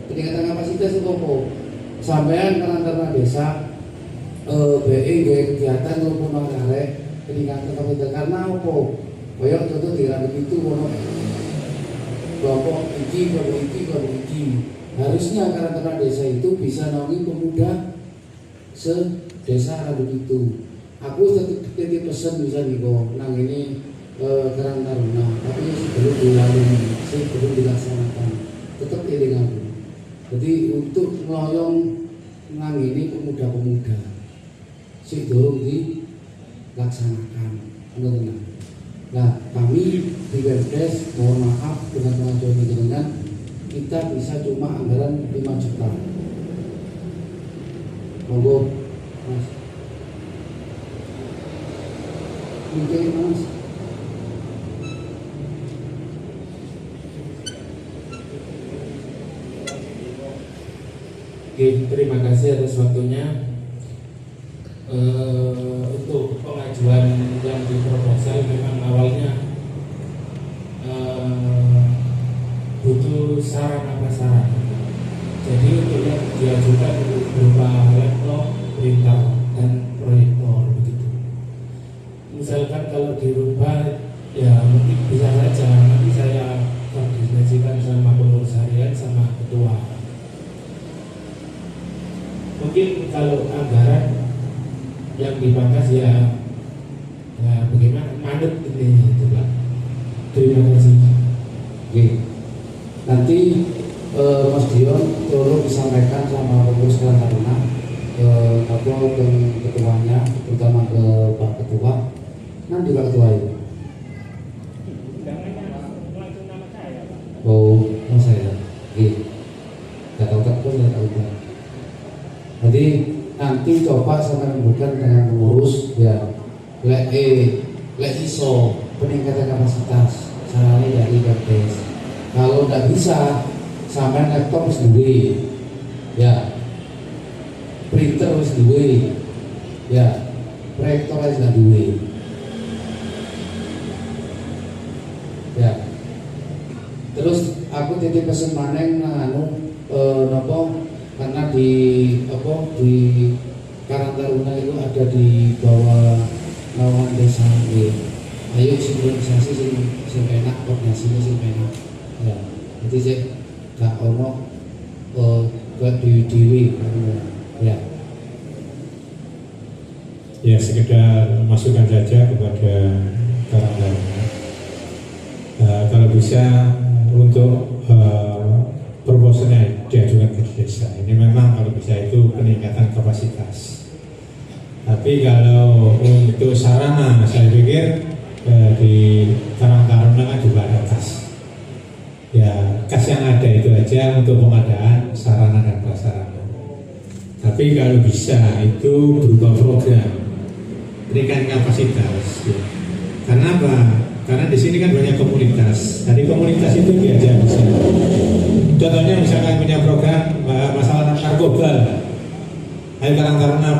Peningkatan kapasitas itu apa? Sampean Karang Taruna desa BE kegiatan maupun mangkare peningkatan kapasitas karena apa? Kayak contoh di Randu itu kelompok iki. Harusnya Karang Taruna desa itu bisa naungi pemuda se-desa Randu itu. Aku titip pesan bisa nih kok nang ini Karang Taruna, tapi belum belum dilaksanakan. Tetap ini aku. Jadi untuk meloyong nang ini pemuda-pemuda sih dorong dilaksanakan. Nah, kami di BUMDes mohon maaf dengan pengajuan ini dengan kita bisa cuma anggaran 5 juta. Monggo Mas. Mungkin Mas. Oke, terima kasih atas waktunya. Untuk pengajuan yang di proposal memang awalnya butuh sarana prasarana. Jadi untuk yang diajukan berupa laptop, printer, dan proyektor begitu. kalau dirubah ya mungkin bisa saja nanti saya koordinasikan sama pengurus harian sama ketua. Mungkin kalau anggaran yang dipangkas ya bagaimana manut ini itu Pak. Terima kasih. Oke. Nanti Mas Dion tolong disampaikan sama pengurus Karang Taruna ke ketuanya, terutama ke Pak Ketua. Nanti Pak Ketua itu. Oh saya. Oke. Gak tahu tak pun saya tahu Pak. Jadi nanti coba saya rembukan dengan pengurus ya. Lek iso peningkatan kapasitas caranya dari kertas. Kalau tidak bisa sampai laptop harus duwe ya, printer harus duwe ya, proyektor harus duwe ya. Terus aku titip pesen maneng nopo karena di Karang Taruna itu ada di bawah naungan desa. Ayo sinkronisasi sing enak, koordinasinya sing enak ya. Jadi saya gak ono buat dewi ya. Ya, sekedar masukan saja kepada Karang Taruna. Kalau bisa untuk proposalnya diajukan ke desa. Ini memang kalau bisa itu peningkatan kapasitas. Tapi kalau untuk sarana, saya pikir di Karang Taruna kan juga ada kas. Ya, kas yang ada itu aja untuk pengadaan sarana dan prasarana. Tapi kalau bisa itu berupa program berikan kapasitas. Ya. Karena apa? Karena di sini kan banyak komunitas. Dari komunitas itu diajak bisa. Contohnya misalkan punya program masalah narkoba. Ayo Karang Taruna,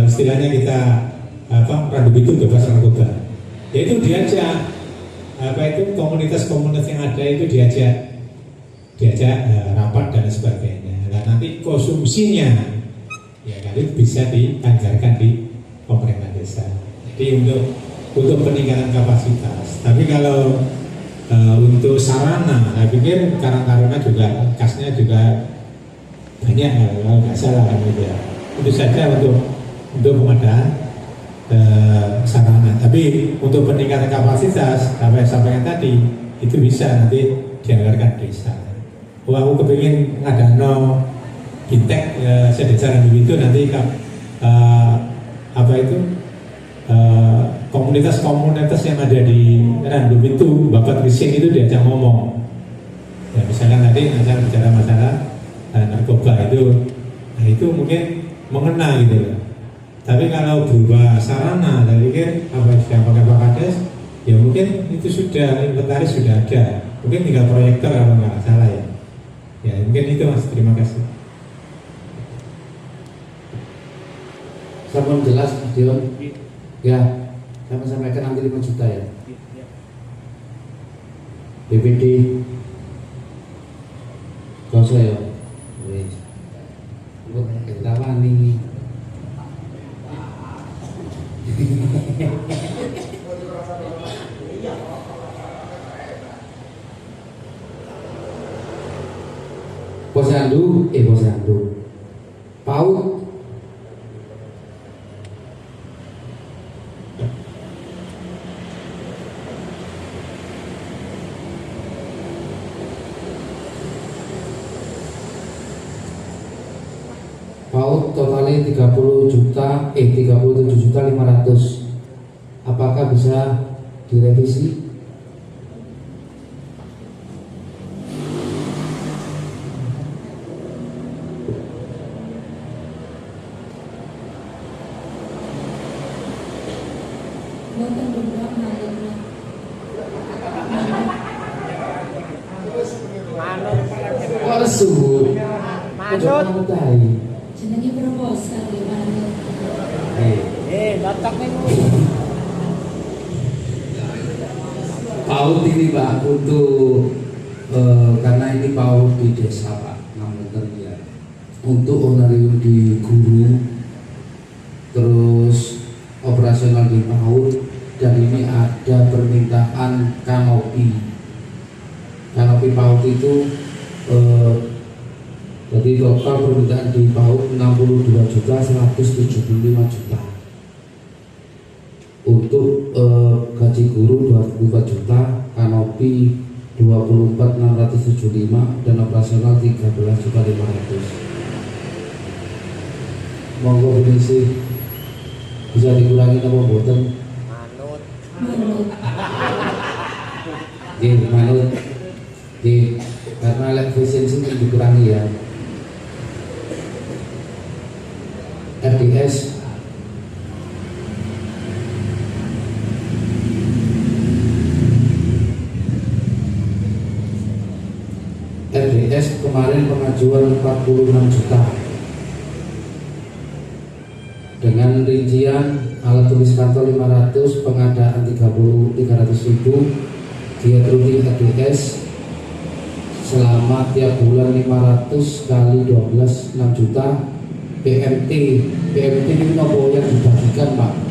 istilahnya kita Randu Bitung bebas narkoba. Ya itu diajak komunitas-komunitas yang ada itu diajak rapat dan sebagainya. Nah nanti konsumsinya ya nanti bisa dianggarkan di pemerintah desa. Jadi untuk peningkatan kapasitas. Tapi kalau untuk sarana, saya pikir Karang Taruna juga kasnya juga banyak kalau nggak salah kan gitu ya. Itu saja untuk pengadaan sarana. Tapi untuk peningkatan kapasitas, apa yang sampaikan tadi itu bisa nanti dianggarkan desa. Wah, aku kepingin ada Bintek sedesa itu nanti komunitas-komunitas yang ada di Randu itu Bapak Rising itu diajak ngomong. Ya misalkan tadi bicara masalah narkoba itu, nah itu mungkin mengena gitu loh. Tapi kalau berubah sarana, saya pikir apa yang pakai Pak Kades, ya mungkin itu sudah inventaris sudah ada. Mungkin tinggal proyektor kalau nggak salah ya. Ya mungkin itu Mas. Terima kasih. Sama jelas Mas Dion. Ya, saya sampaikan nanti 5 juta ya. BPD kau saya. Wes. Kita wani. Posyandu, PAUD totalnya 37.500. Apakah bisa direvisi? Sebut Manut. Jenenge proposal ya Manut. Letak nih. PAUD ini Pak untuk karena ini PAUD di desa Pak, namanya ya. Untuk honorarium di guru, terus operasional di PAUD dan ini ada permintaan kanopi PAUD itu jadi total permintaan di PAUD 62.175 juta. Untuk gaji guru 24 juta, kanopi 24.675 dan operasional 13.500. Monggo sih bisa dikurangi apa mboten? Manut. Manut. Karena efisiensi dikurangi ya. RDS kemarin pengajuan 46 juta dengan rincian alat tulis kantor 500, pengadaan 300.000, diet rutin RDS selama tiap bulan 500 kali 12 6 juta. PMT ini nopo yang dibagikan Pak.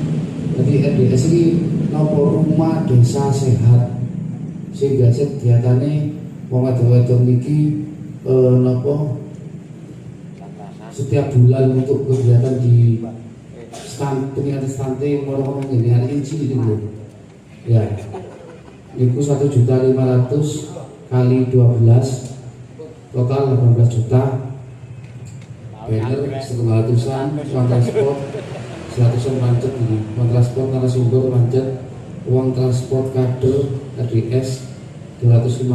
Jadi RDS ini nopo rumah desa sehat, sehingga kegiatannya wong wedok niki nopo setiap bulan untuk kegiatan di peningkatan stunting orang ini hari ini dulu ya. Itu 1.500.000 kali 12 total 18 juta. Banner 100-an, uang transport 100-an pancet ini, uang transport narasumber pancet, uang transport kader RDS 250.000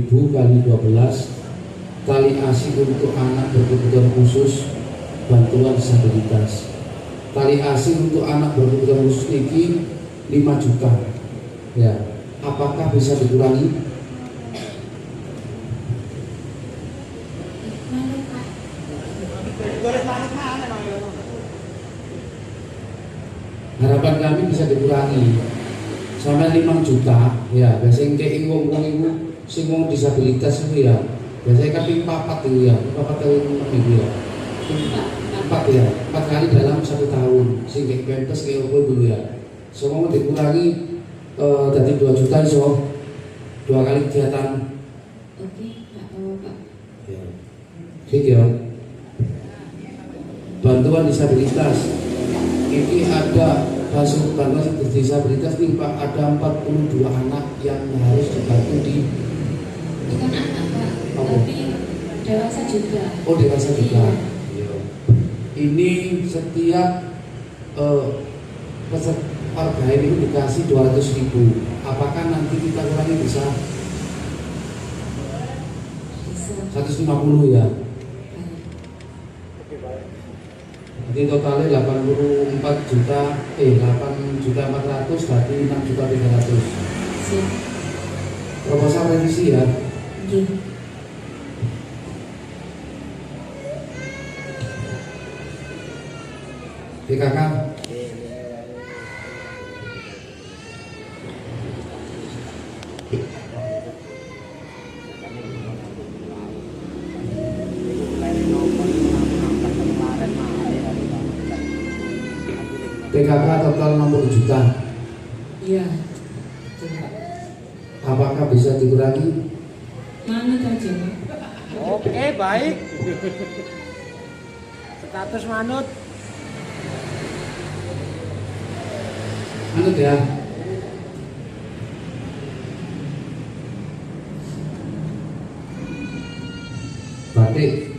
kali 12, tali asi untuk anak berkebutuhan khusus bantuan disabilitas. Tali asi untuk anak berkebutuhan khusus ini 5 juta. Ya, apakah bisa dikurangi? Harapan kami bisa dikurangi sampai 5 juta ya. Biasanya kayak wong itu sing wong disabilitas itu ya, biasanya kan 4 itu ya, 4 tahun itu ya, 4 ya, 4 kali dalam 1 tahun sing kayak pempes kayak apa dulu ya. Semua dikurangi dari 2 juta so 2 kali kegiatan. Oke, Pak Pak. Ya. Bantuan disabilitas ini ada bantuan disabilitas ini Pak, ada 42 anak yang harus dibantu di Bukan anak Pak, tapi dewasa juga. Oh dewasa juga. Ini setiap warga ini dikasih 200.000. Apakah nanti kita kurangi bisa 150 ya? Jadi totalnya 84 juta, 8.400.000 berarti 6.300.000. Siap. Proposal revisi ya. Oke. PKK. PKK total 60 juta. Iya. Apakah bisa dikurangi? Mana saja Pak? Oke, baik. Status manut. Manut ya. Batik.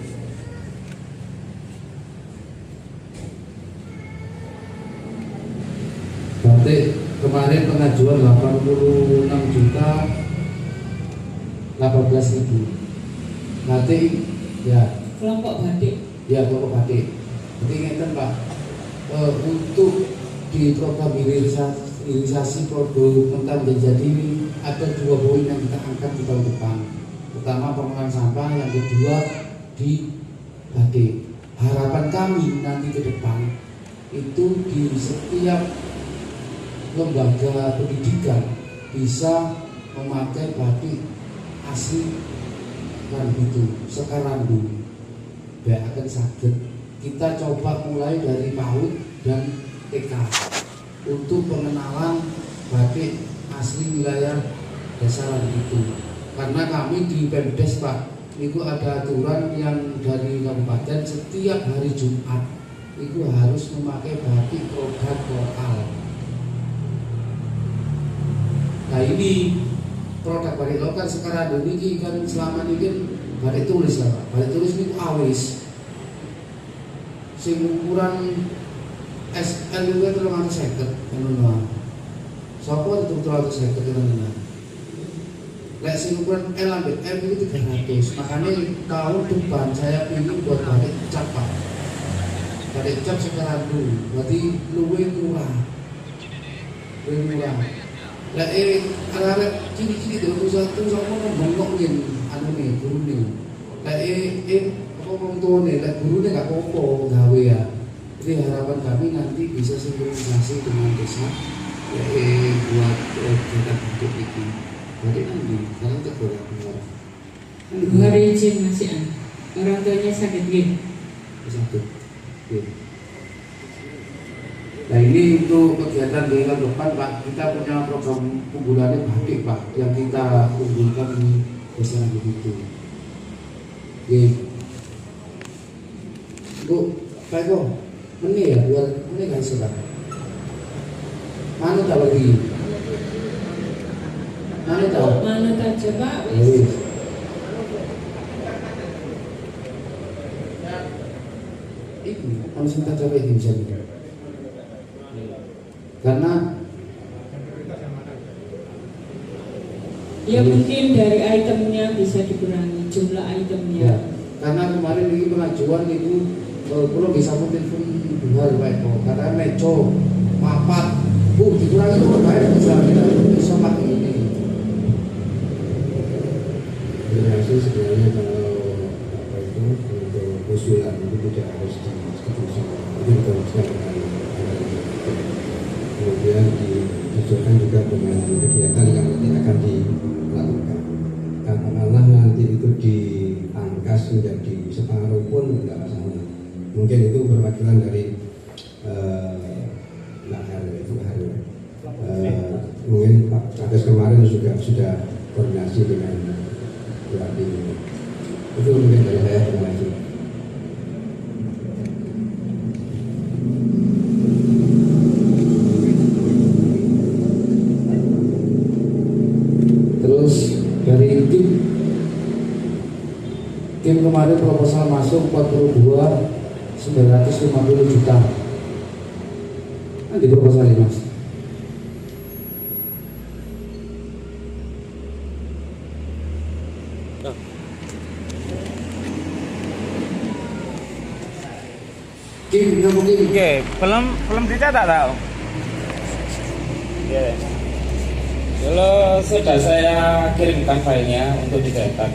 Batik kemarin pengajuan 86 juta 18.000. Batik ya. Kelompok batik. Ya kelompok batik. Jadi ingatkan Pak, untuk di program hilirisasi produk mentah menjadi ini ada 2 poin yang kita angkat di tahun depan. Pertama pengolahan sampah, yang kedua di batik. Harapan kami nanti ke depan itu di setiap lembaga pendidikan bisa memakai batik asli kan itu sekarang dulu. Akan sakit. Kita coba mulai dari PAUD dan TK. untuk pengenalan batik asli wilayah Desa Randubitu. Karena kami di Pemdes Pak, itu ada aturan yang dari kabupaten setiap hari Jumat itu harus memakai batik produk lokal. Nah ini produk batik lokal sekarang ini kan selama ini kan batik tulis lah Pak. Batik tulis itu awis. Sing ukuran SL itu 350 ngono. Sopo itu 350 ngono. Lek sing ukuran L sampai M itu 300. Makanya tahun depan saya ingin buat batik cap Pak. Batik cap sekarang dulu, berarti luwih murah. Luwih murah. Lek arek ciri-ciri itu tulisan ngomong yen anune gurune. Lek apa wong tuane lek gurune gak apa-apa gawe ya. Jadi harapan kami nanti bisa sinkronisasi dengan desa buat kegiatan untuk itu. Jadi nanti kalian tak boleh keluar. Luar izin masih an. Orang tuanya sakit gitu. Sakit. Nah ini untuk kegiatan di depan Pak, kita punya program unggulannya batik Pak, yang kita unggulkan di Desa Randubitu. Bu, Pak Eko, ini ya, ini kan sudah. Mana tahu lagi? Mana tahu? Mana aja Pak? Ini harus kita coba ini bisa. Karena ya mungkin dari itemnya bisa dikurangi jumlah itemnya. ya, karena kemarin ini pengajuan itu perlu bisa telepon dua Pak Eko, karena meco mapat dikurangi itu baik bisa pakai ini. Terima kasih. Sebenarnya kalau apa itu untuk usulan itu tidak harus disetujui, itu bisa kemudian disesuaikan juga dengan kegiatan yang nanti akan dilakukan. Katakanlah nanti itu diangkas menjadi separuh pun tidak masalah. Mungkin itu perwakilan dari mungkin Pak Kades kemarin juga sudah koordinasi dengan berarti itu mungkin dari saya. Terima kasih. Terus dari tim kemarin proposal masuk 42.950 juta. Nanti proposal ini Mas. Kim, mungkin. Oke, belum dicetak tahu. Oke. Kalau sudah saya kirimkan filenya untuk dicetak.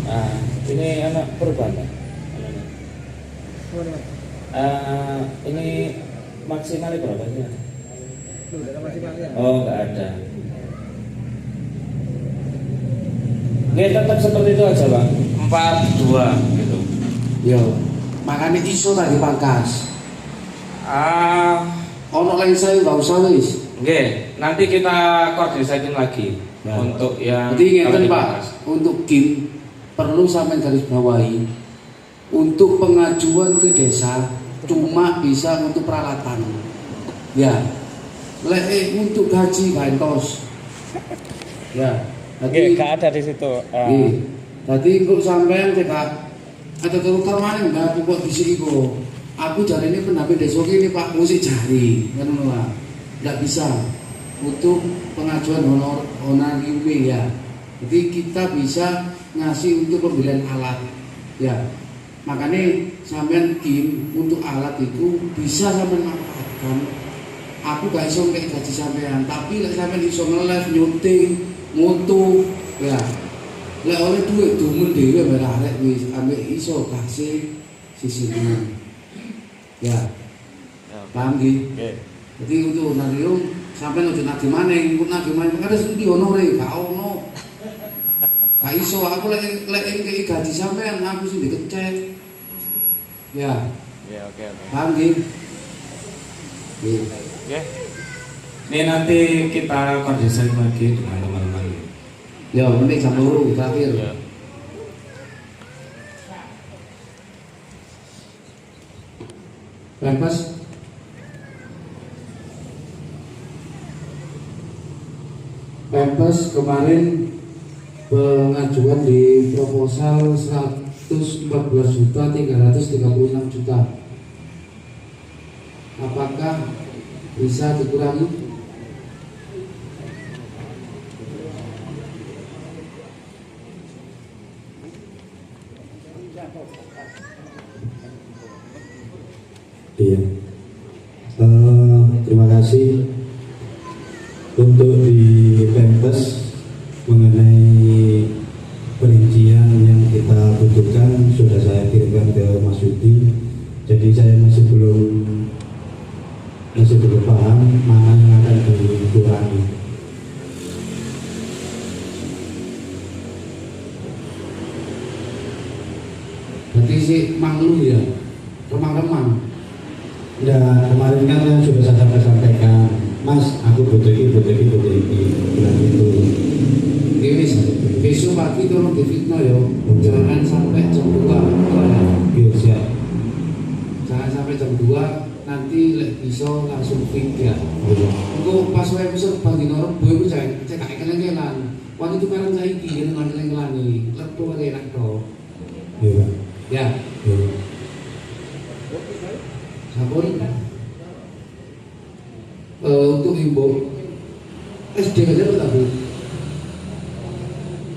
Nah, ini anak perubahan. Ini maksimalnya berapa sih? Oh, nggak ada. Oke, tetap seperti itu aja Bang. 42 gitu. Yo, makanya iso tadi pangkas. Ono lain saya nggak usah wis. Oke, nanti kita koordinasikan lagi Ya. untuk yang. Jadi ingatkan kalau Pak, dibahas. untuk Kim perlu sampai garis bawahi untuk pengajuan ke desa cuma bisa untuk peralatan. Ya, untuk gaji bantos. Ya, Oke, nggak ada di situ. Jadi untuk sampean kita ada tukar mana nggak pokok di sini kok. Aku cari ini pendamping desa ini Pak musik cari, kan lah. Nggak bisa untuk pengajuan honorarium ya. Jadi kita bisa ngasih untuk pembelian alat, ya. Makanya sampean Kim untuk alat itu bisa sampean manfaatkan. Aku gak iso kayak gaji sampean, tapi lek sampean iso nge-live nyuting, moto, ya. Lek oleh duit dumen dhewe arek wis ambek iso kasih sisihnya. Ya. Paham nggih? Jadi untuk honorarium sampean ojo nagih maneh, engko nagih maneh kadang sing honore gak ono. Gak iso aku lek kayak gaji sampean aku sing dikecek. Ya. Ya, oke. Paham nggih? Nggih. Oke. Ini nanti kita kondisi lagi dengan teman-teman. Ya, ini jam 2 terakhir. Pempes kemarin pengajuan di proposal 114.336 juta. Apakah bisa dikurangi? Iya. Terima kasih untuk di Pempes mengenai perincian yang kita butuhkan sudah saya kirimkan ke Mas Yudi. Jadi saya masih belum paham mana yang akan dikurangi. Berarti si manglu ya, remang-remang. Ya kemarin kan yang sudah saya sampaikan, Mas, aku butuh ini, bilang itu. Ini besok pagi tolong di fitnah ya, jangan sampai jam 2. Iya, siap. Jangan sampai jam 2, nanti bisa langsung fit ya. Engko pas wae besok pagi norok boy ku cek keleng-kelengan. Waktu itu kan saya iki dengan keleng-kelani, letu aja enak to. Iya. Ya. Iya. Sampun. Untuk ibu SD aja berapa Bu?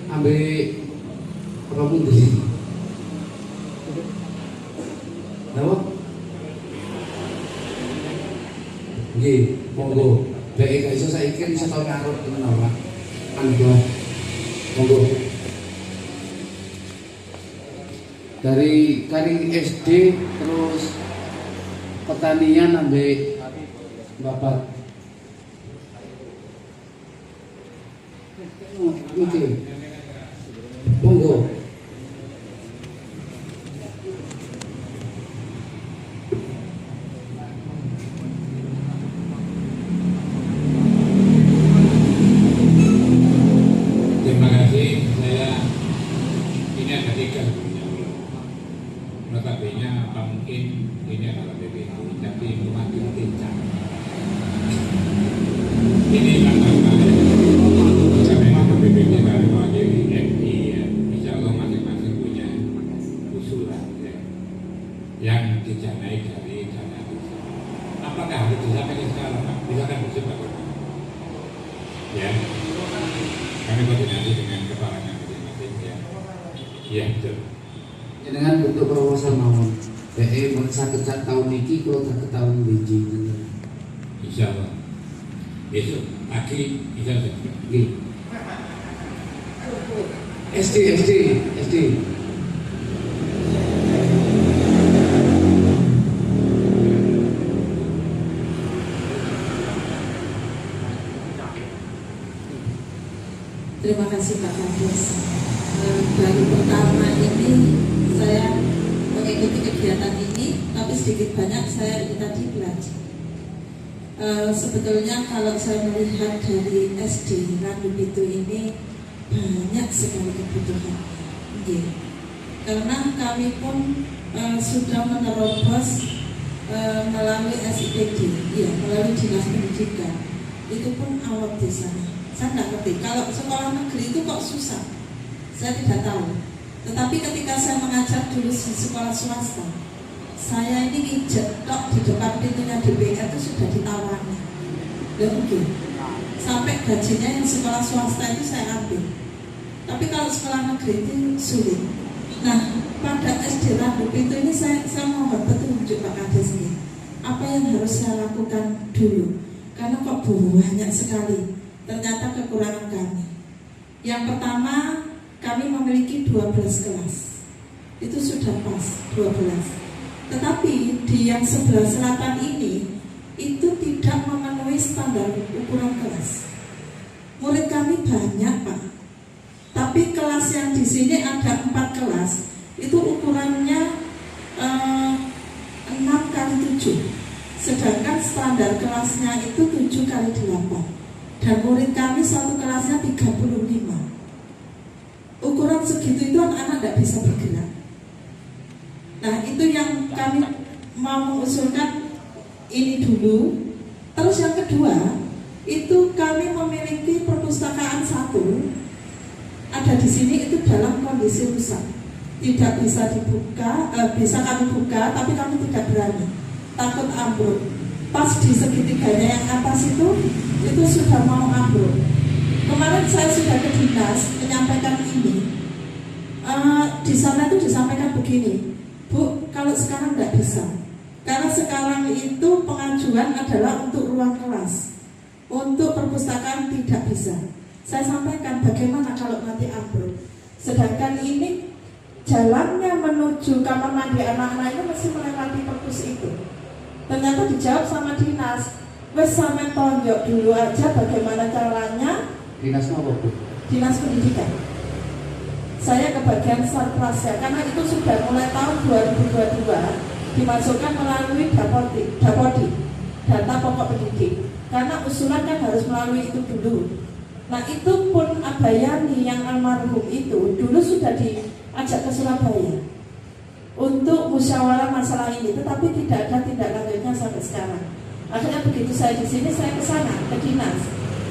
Ambil apa pun di sini. Kenapa? Nggih, monggo. Lek gak iso saiki bisa tau ngarep temen ora. Monggo. Monggo. Dari SD terus pertanian ambil Bapak. Oke. Monggo. Terima kasih. Ini ada 3 sebenarnya. Notabene apa mungkin ini adalah BPK, tapi informasi tidak. Ini karena memang BPK dari mewakili MI ya, insya Allah masing-masing punya usulan ya, yang dijanai dari dana desa. Apakah harus disampaikan sekarang? Silakan besok bagaimana? Ya, kami koordinasi dengan kepalanya masing-masing ya. Ya betul. Dengan bentuk proposal mawon. PE saged tahun iki kalau saged tahun biji. Insya Allah. Besok pagi insya Allah. Nggih. SD. Terima kasih Pak Kades. Baru pertama ini saya mengikuti kegiatan ini, tapi sedikit banyak saya ini tadi belajar. Sebetulnya kalau saya melihat dari SD Randu Pitu ini banyak sekali kebutuhan. Karena kami pun sudah menerobos melalui SIPD, ya, melalui Dinas Pendidikan. Itu pun awal di sana. Saya tidak ngerti, kalau sekolah negeri itu kok susah. Saya tidak tahu. Tetapi ketika saya mengajar dulu di sekolah swasta, saya ini nginjek tok di depan pintunya DPR itu sudah ditawari. Ya mungkin. Sampai gajinya yang sekolah swasta itu saya ambil. Tapi kalau sekolah negeri itu sulit. Nah, pada SD Randu Pitu ini saya mohon petunjuk Pak Kades ini. Apa yang harus saya lakukan dulu? Karena kok banyak sekali ternyata kekurangan kami. Yang pertama, kami memiliki 12 kelas. Itu sudah pas 12. Tetapi di yang sebelah selatan ini itu tidak memenuhi standar ukuran kelas. Murid kami banyak Pak, tapi kelas yang di sini ada 4 kelas, itu ukurannya 6x7. sedangkan standar kelasnya itu 7x8 dan murid kami satu kelasnya 35. Ukuran segitu itu anak-anak tidak bisa bergerak. Nah, itu yang kami mau mengusulkan ini dulu. Terus yang kedua, itu kami memiliki perpustakaan satu ada di sini itu dalam kondisi rusak, tidak bisa dibuka, bisa kami buka tapi kami tidak berani, takut ambruk. Pas di segitiganya yang atas itu sudah mau ambruk. Kemarin saya sudah ke dinas menyampaikan ini. Di sana itu disampaikan begini, Bu, kalau sekarang tidak bisa, karena sekarang itu pengajuan adalah untuk ruang kelas, untuk perpustakaan tidak bisa. Saya sampaikan bagaimana kalau nanti ambruk. Sedangkan ini jalannya menuju kamar mandi anak-anak itu mesti melewati perpus itu. Ternyata dijawab sama dinas, wes sampe tonjok dulu aja bagaimana caranya. Dinas apa, Bu? Dinas Pendidikan. Saya ke bagian Sarprasya karena itu sudah mulai tahun 2022 dimasukkan melalui Dapodi, data pokok pendidik. Karena usulan kan harus melalui itu dulu. Nah, itu pun Abayani yang almarhum itu dulu sudah diajak ke Surabaya untuk musyawarah masalah ini, tetapi tidak ada tindak lanjutnya sampai sekarang. Akhirnya begitu saya di sini, saya ke sana ke dinas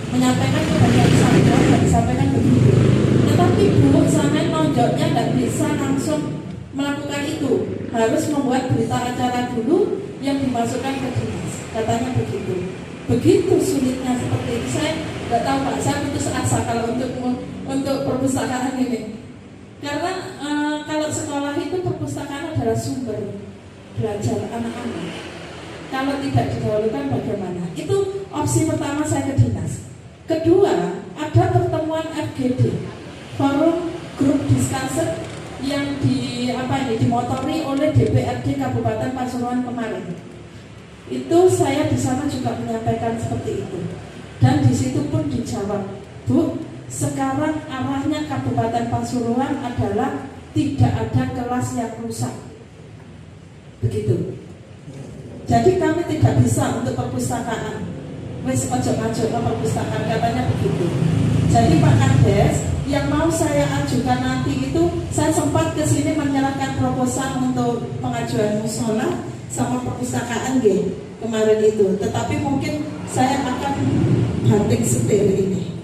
menyampaikan kepada saya dan disampaikan begitu. Tetapi Bu, sampai nonjoknya tidak bisa langsung melakukan itu, harus membuat berita acara dulu yang dimasukkan ke dinas. Katanya begitu. Begitu sulitnya seperti itu. Saya tidak tahu Pak, saya putus asa kalau untuk perpustakaan ini. Karena kalau sekolah itu perpustakaan adalah sumber belajar anak-anak. Kalau tidak didahulukan bagaimana? Itu opsi pertama saya ke dinas. Kedua, ada pertemuan FGD, forum grup discussion yang dimotori oleh DPRD Kabupaten Pasuruan kemarin. Itu saya di sana juga menyampaikan seperti itu. Dan di situ pun dijawab, Bu, sekarang arahnya Kabupaten Pasuruan adalah tidak ada kelas yang rusak. Begitu. Jadi kami tidak bisa untuk perpustakaan. Wes ojo-ojo ke perpustakaan, katanya begitu. Jadi Pak Kades, yang mau saya ajukan nanti itu, saya sempat ke sini menyerahkan proposal untuk pengajuan musola sama perpustakaan kemarin itu. Tetapi mungkin saya akan banting setir ini.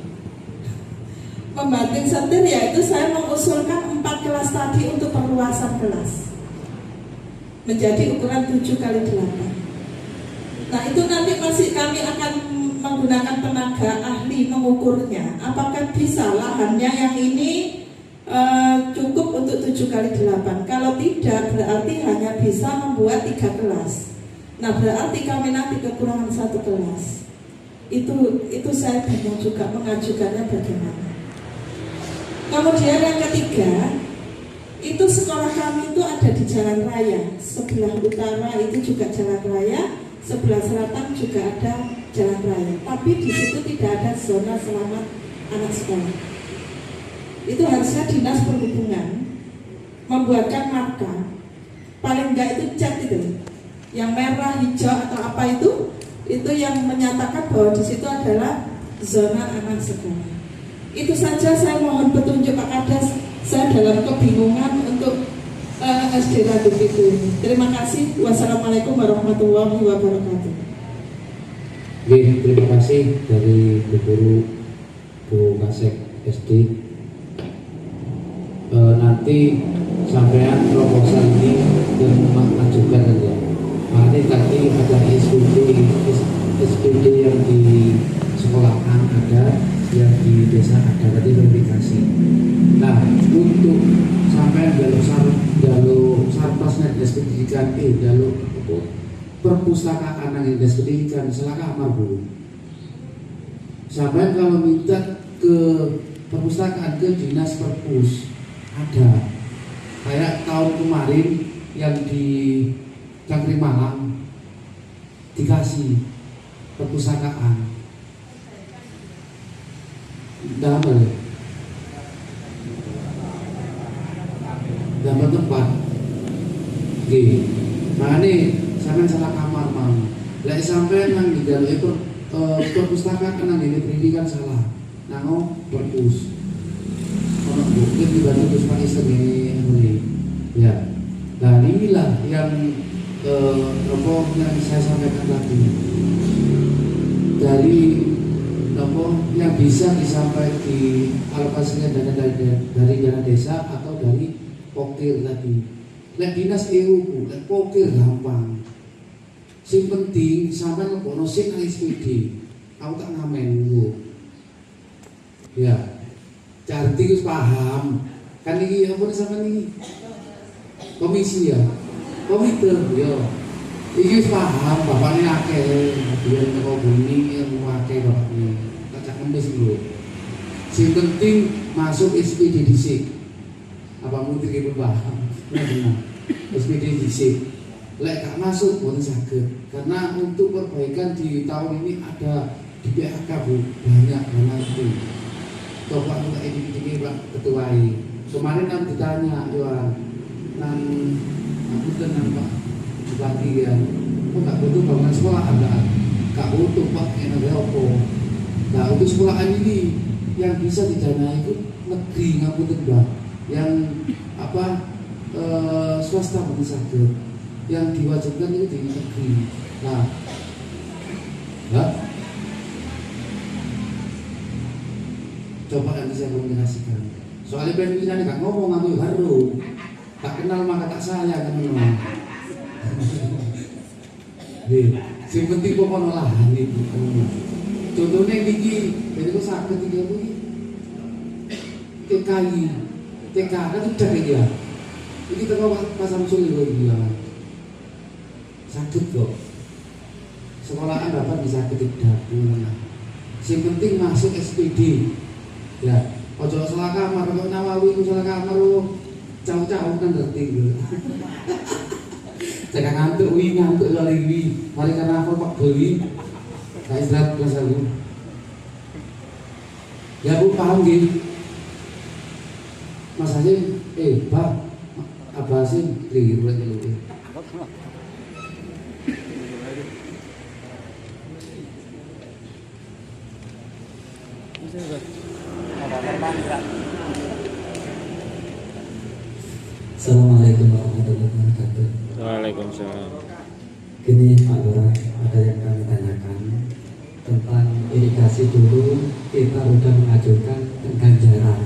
Membanting setir yaitu saya mengusulkan 4 kelas tadi untuk perluasan kelas menjadi ukuran 7x8. Nah, itu nanti masih kami akan menggunakan tenaga ahli mengukurnya. Apakah bisa lahannya yang ini cukup untuk 7x8? Kalau tidak, berarti hanya bisa membuat 3 kelas. Nah, berarti kami nanti kekurangan 1 kelas. Itu saya bingung juga mengajukannya bagaimana. Kemudian yang ketiga, itu sekolah kami itu ada di jalan raya. Sebelah utara itu juga jalan raya, sebelah selatan juga ada jalan raya. Tapi di situ tidak ada zona selamat anak sekolah. Itu harusnya dinas perhubungan membuatkan marka, paling enggak itu cat itu, yang merah, hijau atau apa itu yang menyatakan bahwa di situ adalah zona anak sekolah. Itu saja, saya mohon petunjuk Pak Kades. Saya dalam kebingungan untuk SD Raduk itu. Terima kasih. Wassalamualaikum warahmatullahi wabarakatuh. Oke, terima kasih dari Bu Guru, Bu Kasek SD. Nanti sampean proposal ini dan mengajukan saja. Makanya tadi ada SPD yang di sekolahan ada, yang di desa ada, tadi verifikasi. Nah, untuk sampai jalur sarpasnya dinas pendidikan, jalur perpustakaan yang dinas pendidikan, silakan amar Bu. Sampai kalau minta ke perpustakaan ke dinas perpus ada, kayak tahun kemarin yang di Cangkring Malang dikasih perpustakaan. Dapat tempat. Oke. Nah ini sampai salah kamar mau. Lek sampai nang digawe perpustakaan nang ini pendidikan salah. Nango perpus. Ono bukit di Batu Puspa Iseng ini. Ya. Nah inilah yang yang saya sampaikan tadi. Dari yang bisa disampaikan di alokasinya dana dari dana desa atau dari pokir tadi. Lek dinas EU, lek pokir gampang. Sing penting sampai ngebono sing SPD. Aku tak ngamen dulu. Ya. Carti wis paham. Kan iki apa sampean iki? Komisi ya. Komite yo. Iki wis paham bapakne akeh, biyen kok buni ilmu akeh bapakne. Tak ngemis dulu. Sing penting masuk SPD dhisik. Apa mungkin iki paham? Benar. SPD dhisik. Lek gak masuk pun sakit karena untuk perbaikan di tahun ini ada di PHK Bu banyak itu. Coba kita ini Pak Ketua kemarin kan ditanya Yohan nang aku tenang Pak Bupati ya kok gak butuh bangunan sekolah ada gak butuh Pak yang ada apa. Nah untuk sekolahan ini yang bisa didanai itu negeri ngapunten Pak yang swasta pun sakit yang diwajibkan itu di negeri. Nah, coba nanti saya kombinasikan. Soalnya pimpinan nggak ngomong aku baru, tak kenal maka tak saya kan memang. Yang penting pokok olahan itu. Contohnya ini, jadi kok sakit tiga bu, TK kan tidak ya. Ini kita pas Samsul juga bilang. Sakit kok sekolahan dapat bisa tidak yang penting masuk SPD ya ojo salah kamar kok Nawawi salah kamar jauh-jauh kan ngerti gitu saya ngantuk lagi mari karena apa Pak beli saya istirahat kelas aku ya Bu paham gitu Mas Hasim Pak apa sih keliru lagi Assalamualaikum warahmatullahi wabarakatuh. Waalaikumsalam. Gini Pak Lurah, ada yang kami tanyakan tentang irigasi dulu kita sudah mengajukan ganjaran,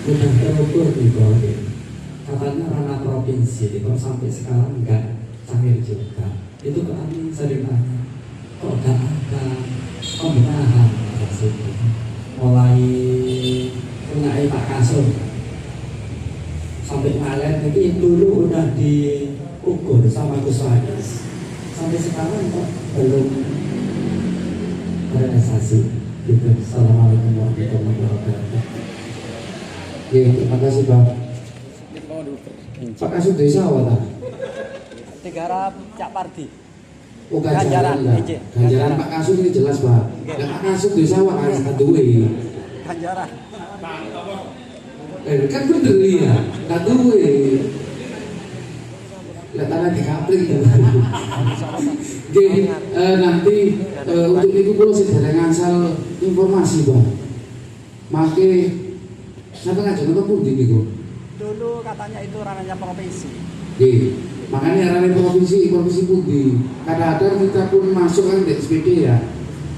sudah terukur di bawah katanya ranah provinsi, kok sampai sekarang enggak cair juga. Itu kami sering tanya, kok enggak ada pembenahan mulai punya Pak Kasum sampai Maret ini dulu udah diukur sama Gus Wahis sampai sekarang kok belum realisasi gitu. Assalamualaikum warahmatullahi wabarakatuh. Ya, terima kasih Pak. Pak Kasum desa apa? Tigarap Cak Pardi. Oh ganjaran Pak Kasum ini jelas Pak. Dan Pak Kasum desa apa kan duwe. Ganjaran. Kan bener ya, kan duwe. Lihat tanah di kapling. Oke, nanti untuk itu perlu sedang ngansal informasi Pak. Make sampai ngajak nonton pun di niku. Dulu katanya itu ranahnya provinsi. Makanya ranah provinsi Pundi. Kadang-kadang kita pun masuk kan di SPD ya.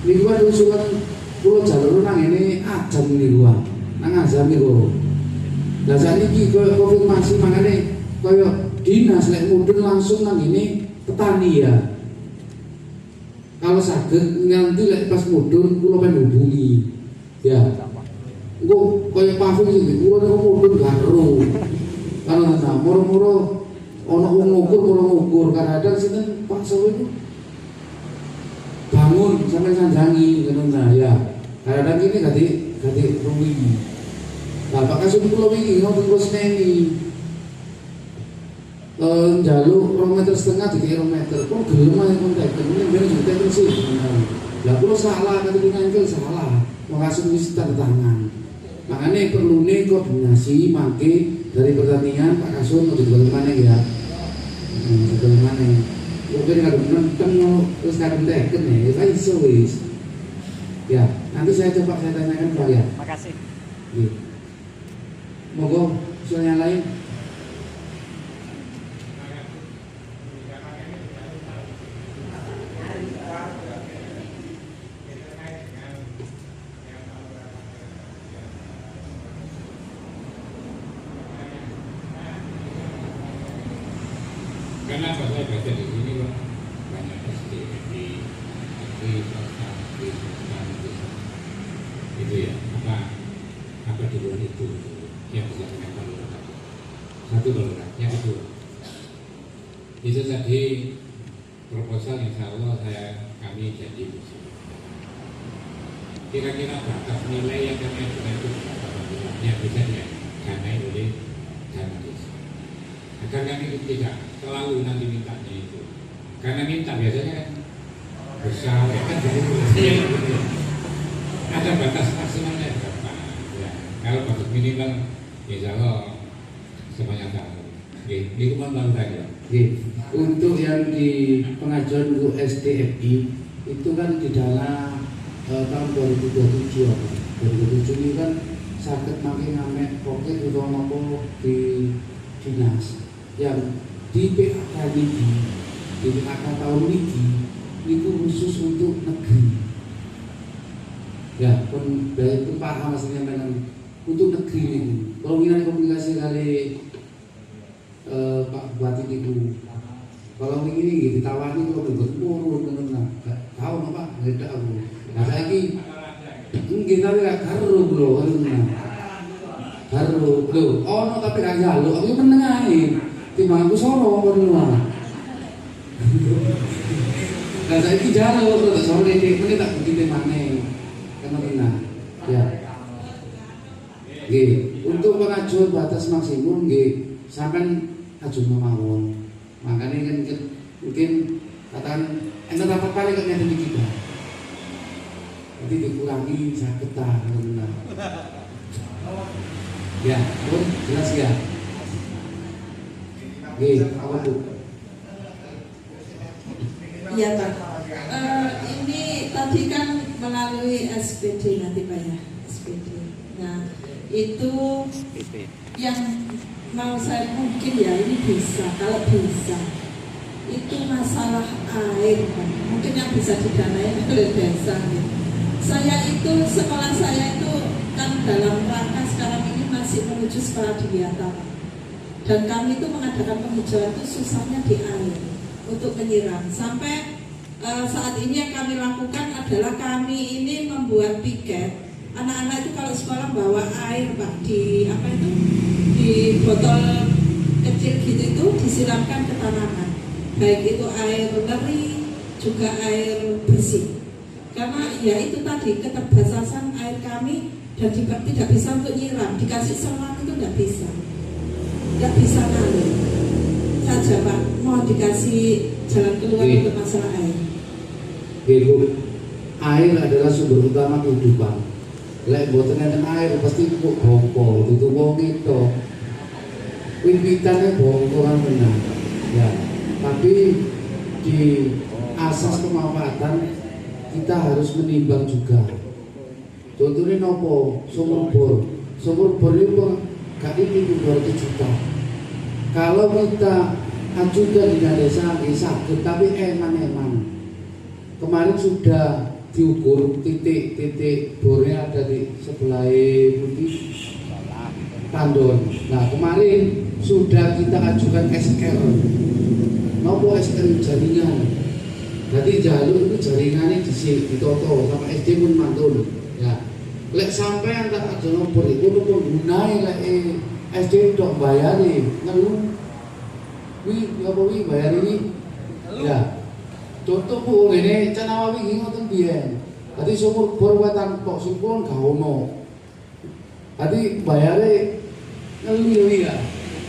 Ini gua usulan pulau jalur nang ini ajan ini gua, nang azam itu. Nah saat ini gua konfirmasi makanya kaya dinas lek mudun langsung nang ini petani ya. Kalau sakit nanti lek pas mudun pulau penghubungi ya. Gua kaya paving sih, pulau nih mudun garo. Kalau nggak moro-moro ono ngukur kadang-kadang sini Pak Sawi itu bangun sampai sanjangi kan ya kadang-kadang ini ganti rumi. Nah Pak Kasum pulau ini ngotot terus neni jalur 2,5 meter di 2 meter kok gelem aja kontak ini biar juga terus sih. Lah pulau salah kata ngangkel salah mau Kasum mesti tanda tangan. Makanya perlu koordinasi make dari pertanian Pak Kasum untuk bagaimana ya bagaimana Mungkin kalau nonton terus kadang teken ya, kan iso wis. Ya, nanti saya coba saya tanyakan kalian. Makasih. Monggo, soal yang lain. Kenapa saya baca di sini Pak? Banyak SD swasta, itu ya. Apa di luar itu yang bisa dilakukan satu lurah. Yang kedua, itu tadi proposal insya Allah kami jadi musuh. Kira-kira batas nilai yang kami ajukan itu yang bisa didanai oleh dana desa. Agar kami tidak selalu nanti mintanya itu, karena minta biasanya kan besar ya kan begitu. Ada batas maksimalnya berapa? Ya, kalau batas minimal insya Allah semuanya tahu. Ini cuma baru saja. Untuk yang di pengajuan untuk SDFI itu kan di dalam tahun 2027 ini kan sakit makin ngamek pocket atau apa di dinas yang di PAK ini di PAK tahun ini itu khusus untuk negeri ya pun dari itu paham maksudnya dengan untuk negeri ini. Kalau minat komunikasi kali Pak Bupati itu kalau ini ditawari kalau berbuat turun benar nggak tahu apa nggak aku nah saya ini kita nggak karu loh karu loh no tapi kaya lo aku menengahin timbang aku solo benar nah saya ini jalan kalau sore ini tak begitu mana karena benar ya untuk pengajuan batas maksimum sampai ajuan mawon makanya kan mungkin katakan enak apa kali kan yang di kita nanti dikurangi sakit benar ya pun jelas ya apa tuh Iya Pak. Ini tadi kan melalui SPD nanti Pak ya SPD. Nah itu yang mau saya mungkin ya ini bisa kalau bisa itu masalah air Pak. Mungkin yang bisa didanai oleh desa. Saya itu sekolah saya itu kan dalam rangka sekarang ini masih menuju sekolah diwiata Pak. Dan kami itu mengadakan penghijauan itu susahnya di air untuk menyiram. Sampai saat ini yang kami lakukan adalah kami ini membuat piket. Anak-anak itu kalau sekolah bawa air Pak di apa itu di botol kecil gitu itu disiramkan ke tanaman. Baik itu air leri juga air bersih. Karena ya itu tadi keterbatasan air kami dan tidak bisa untuk nyiram. Dikasih selang itu tidak bisa ngalir saja Pak. Mohon dikasih jalan keluar untuk masalah air. Bu, air adalah sumber utama kehidupan. Lek boten enten air pasti kok bongko, itu wong itu. Wiwitannya bongko kan benar. Ya, tapi di asas pemanfaatan kita harus menimbang juga. Contohnya nopo sumur bor itu gak itu 200 juta. Kalau kita ajukan di desa sakit tapi eman-eman. Kemarin sudah diukur titik bornya ada di sebelah putih Tandon. Nah kemarin sudah kita ajukan SL. Nopo SL jaringan. Jadi jalur itu jaringannya ditoto sama SD pun mantun. Ya. Lek sampai antar aja nomor itu pun gunai lek SD dok bayari ngeluh. Wi bayar ini. Ya. Contoh Bu ini Canawawi iki ngoten biyen. Dadi sumur bor wetan tok simpul gak ono. Dadi bayare ngeluwi ya.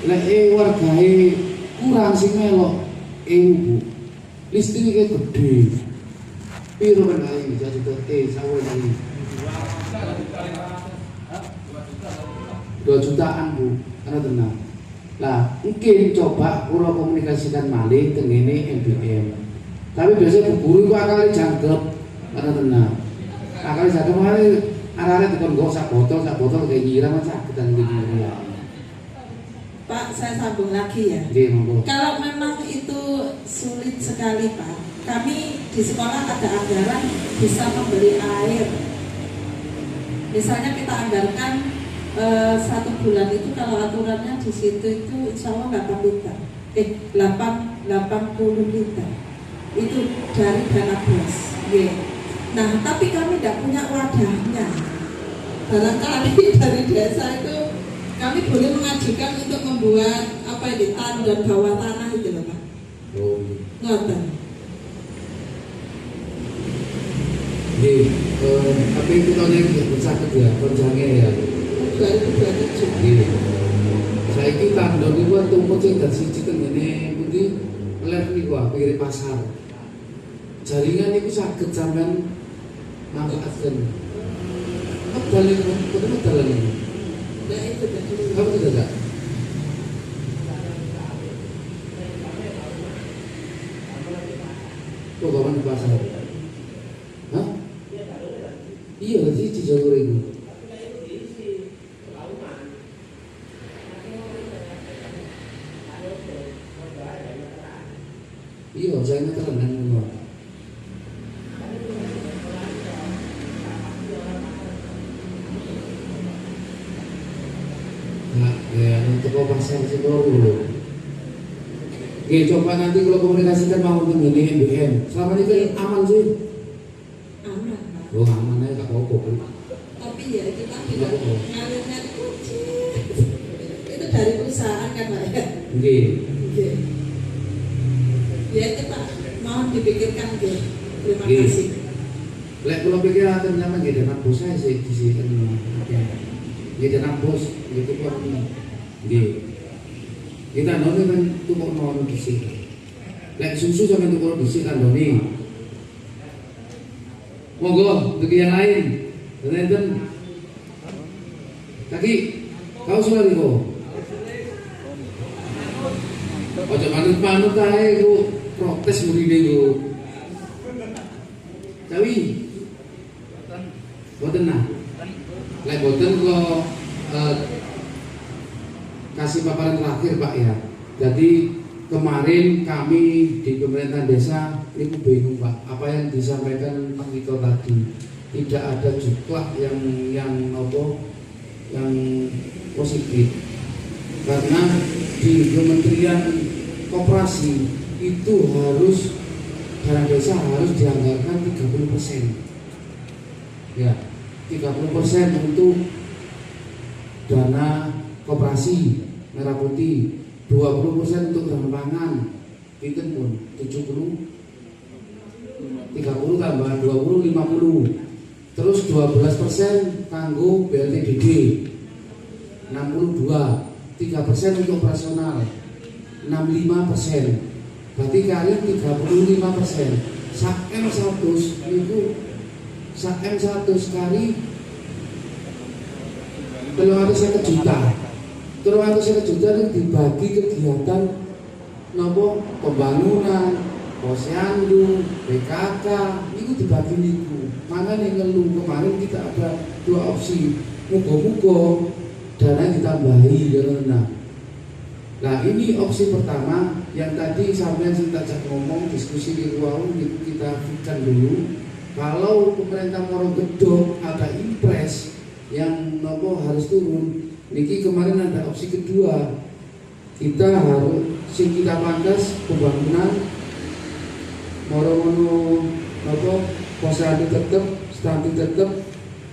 Lek wargae kurang sing melok Bu. Listrike gede. Piro men ae jadi sawen iki. 2 jutaan Bu, karena tenang. Lah, mungkin coba kula komunikasikan malih tengene MBM. Tapi biasanya bu guru itu akalnya jangkep, karena tenang. Akalnya jangkep arah-arah tukang gok sak botol kayak nyiram kan sakit dan gini. Pak, saya sambung lagi ya. Oke, monggo. Kalau memang itu sulit sekali Pak, kami di sekolah ada anggaran bisa membeli air. Misalnya kita anggarkan 1 bulan itu kalau aturannya di situ itu insya Allah 8 liter, 80 liter itu dari dana BOS. Nah, tapi kami tidak punya wadahnya. Barangkali dari desa itu kami boleh mengajukan untuk membuat apa ini tandon bawah tanah itu loh Pak. Ngoten. Tapi itu tahun yang sakit ya, kerjanya ya. 2027. Saya ini tandon itu tumut sing dadi siji tengene pundi lek niku pinggir pasar. Jaringan itu saged sampean manfaatkan. Medal itu, medal ini. Nah itu tadi. Kamu tidak? Kok kamu di pasar? Hah? Iya, di jalur itu. Iya, saya ini terenang semua. Nah, ya, untuk pasar sekolah dulu. Oke, coba nanti kalau komunikasikan mau dengan MBM. Selama ini kan aman sih. Aman Pak. Oh, aman aja tak apa-apa. Tapi ya kita tidak ngalirnya itu itu dari perusahaan kan Pak ya. Oke. Ya itu Pak, mohon dipikirkan ya. Terima Oke. kasih. Lek kalau pikir akan nyaman jadi anak bos saya sih di sini kan. Jadi anak bos gitu kok ini. Kita noni kan tuh mau noni di sini. Lek susu sama tuh kalau di sini kan noni. Monggo untuk yang lain. Teman-teman. Kaki, kau sudah nih ojo manut-manut ae ku protes mrene ku. Cawi. Boten nah. Lek boten kok kasih paparan terakhir Pak ya. Jadi kemarin kami di pemerintahan desa itu bingung Pak, apa yang disampaikan Pak Tito tadi tidak ada juklak yang positif, karena di Kementerian Koperasi itu harus dana desa harus dianggarkan 30%. Ya, 30% untuk dana koperasi merah putih, 20% untuk bahan pangan, itu pun 70, 30 tambah 20, 50, terus 12% kanggo BLTDD, 62, 3% untuk operasional, 65%, berarti kali 35%. Sak M100 itu sak M100 kali 350 juta. 350 juta itu dibagi kegiatan nopo pembangunan, posyandu, PKK, itu dibagi niku. Mana nih ngeluh kemarin kita ada 2 opsi, mugo-mugo dana ditambahi karena. Nah ini opsi pertama yang tadi sampai kita ngomong diskusi di ruang itu kita fikirkan dulu. Kalau pemerintah Morogedok ada impres yang nopo harus turun, niki kemarin ada opsi kedua, kita harus kita pangkas pembangunan Morowono nopo posyandu tetap, stunting tetap,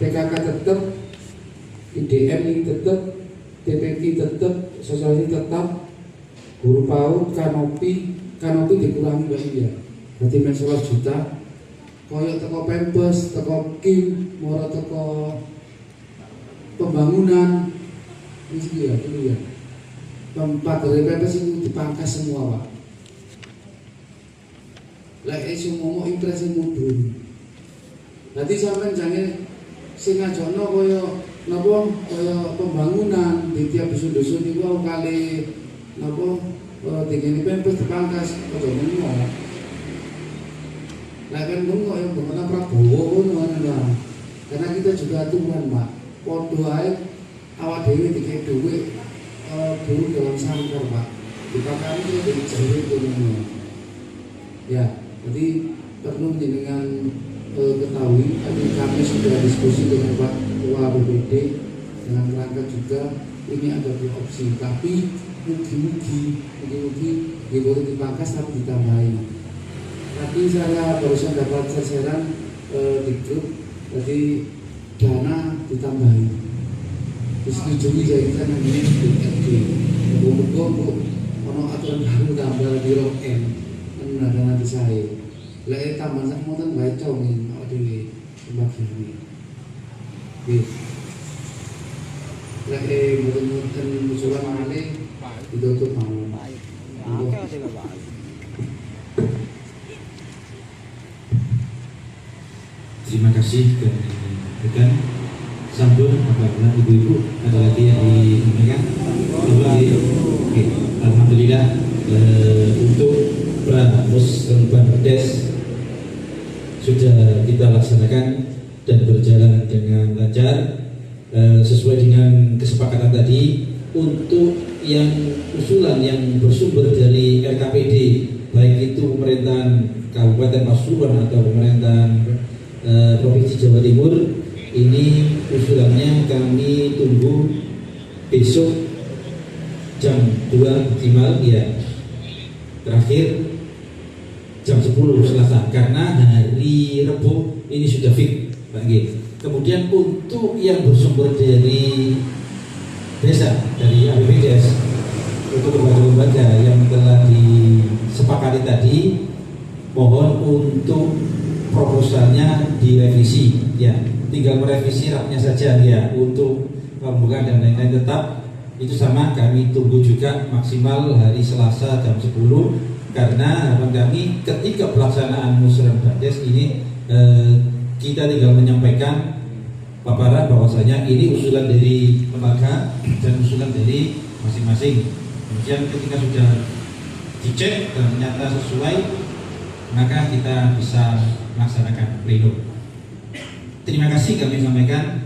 PKK tetap, IDM ini tetap, TPK tetap, sosialisasi tetap, guru PAUD, kanopi dikurangi Mbak ya. Berarti men 11 juta. Koyok teko Pempes, teko Kim, moro teko pembangunan, ini ya. Tempat dari Pempes itu dipangkas semua Pak. Lek semua mau impresi mudun. Nanti sampai jangan sing ngajono koyo napa koyo pembangunan di tiap dusun-dusun iku kali napa dikene pempes dipangkas aja mengo. Lah kan mengo ya bukan Prabowo ngono kan. Karena kita juga aturan, Pak. Padha ae awak dhewe dikek dhuwit burung dalam sangkar, Pak. Dipakani dari jauh ngono. Ya, jadi perlu jenengan ketahui, tadi kami sudah diskusi dengan Pak Ketua BPD dengan rangka juga ini ada dua opsi, tapi mugi-mugi boleh dipangkas tapi ditambahi. Tapi saya barusan dapat sasaran di grup, jadi dana ditambahi. Disetujui saya namanya BPD. Muga-muga ono aturan baru tambah di ROM ada nanti saya. Lek tambah sak moten bae cong awak dhewe sembagi. Nggih. Lek mboten musuhan malih ditutup mau. Terima kasih rekan sambung apabila ibu-ibu ada lagi yang disampaikan. Oke, alhamdulillah untuk Pramusrenbandes sudah kita laksanakan dan berjalan dengan lancar sesuai dengan kesepakatan tadi. Untuk yang usulan yang bersumber dari RKPD, baik itu pemerintahan Kabupaten Pasuruan atau pemerintahan Provinsi Jawa Timur, ini usulannya kami tunggu besok jam 2 maksimal ya, terakhir jam 10 Selasa, karena hari Rabu ini sudah fix Pak G. Kemudian untuk yang bersumber dari desa, dari APBDes, untuk lembaga-lembaga yang telah disepakati tadi, mohon untuk proposalnya direvisi ya, tinggal merevisi rapnya saja ya. Untuk pembukaan dan lain-lain tetap itu sama, kami tunggu juga maksimal hari Selasa jam 10, karena harapan kami ketika pelaksanaan Musrenbandes ini kita tinggal menyampaikan paparan bahwasanya ini usulan dari lembaga dan usulan dari masing-masing. Kemudian ketika sudah dicek dan ternyata sesuai, maka kita bisa melaksanakan pleno. Terima kasih kami sampaikan.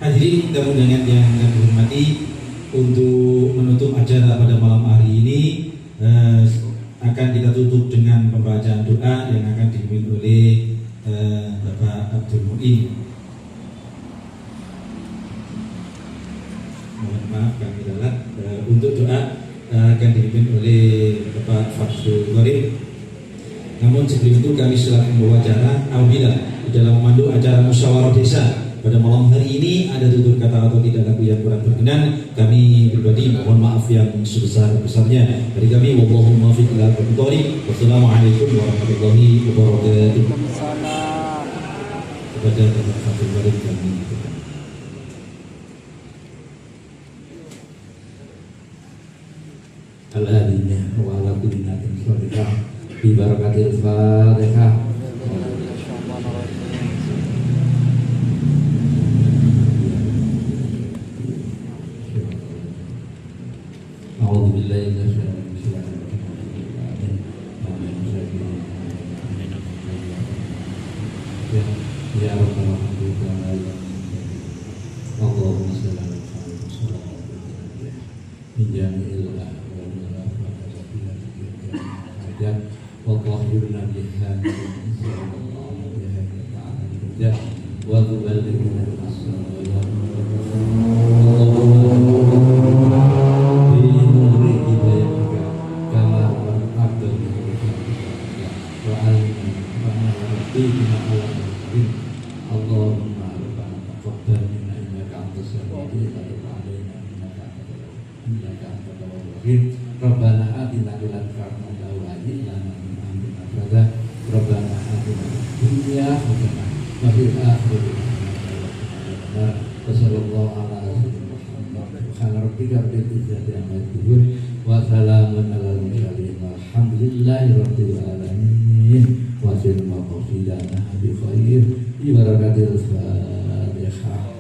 Hadirin tamu undangan yang kami hormati, untuk menutup acara pada malam hari ini akan kita tutup dengan pembacaan doa yang akan dipimpin oleh Bapak Abdul Mu'in. Mohon maaf kami ralat. Untuk doa akan dipimpin oleh Bapak Fathul Qorib. Namun sebelum itu kami selaku membawa acara apabila di dalam memandu acara musyawarah desa pada malam hari ini ada tutur kata atau tidak laku yang kurang berkenan, kami pribadi mohon maaf yang sebesar-besarnya. Dari kami wallahu muwaffiq ila aqwamit thoriq. Wassalamualaikum warahmatullahi wabarakatuh. Kepada Bapak Fathul Qorib kami al-hadiyah wa ala kulli natin sholiqah bi barakatil Fatihah. A'udzu billahi minasyaitonir rajim. Ya Rabbal alamin. Allahumma shalli ala Muhammad min jami'il وطهرنا بهذا وتبلغنا الصلاة بنور هدايتك كما أردت وعلمنا وأعطينا على الدين. اللهم ربنا تقبل منا إنك أنت السميع وتب علينا إنك أنت التواب الرحيم. ربنا آتنا من لدنك رحمة وهيئ لنا من أمرنا رشدا. ربنا آتنا في الدنيا حسنة وفي الآخرة حسنة وصلى الله على سيدنا محمد. سبحان ربك رب العزة عما يصفون وسلام على المرسلين والحمد لله رب العالمين. hasil maqasidana bi khair bi barakatil Fatihah.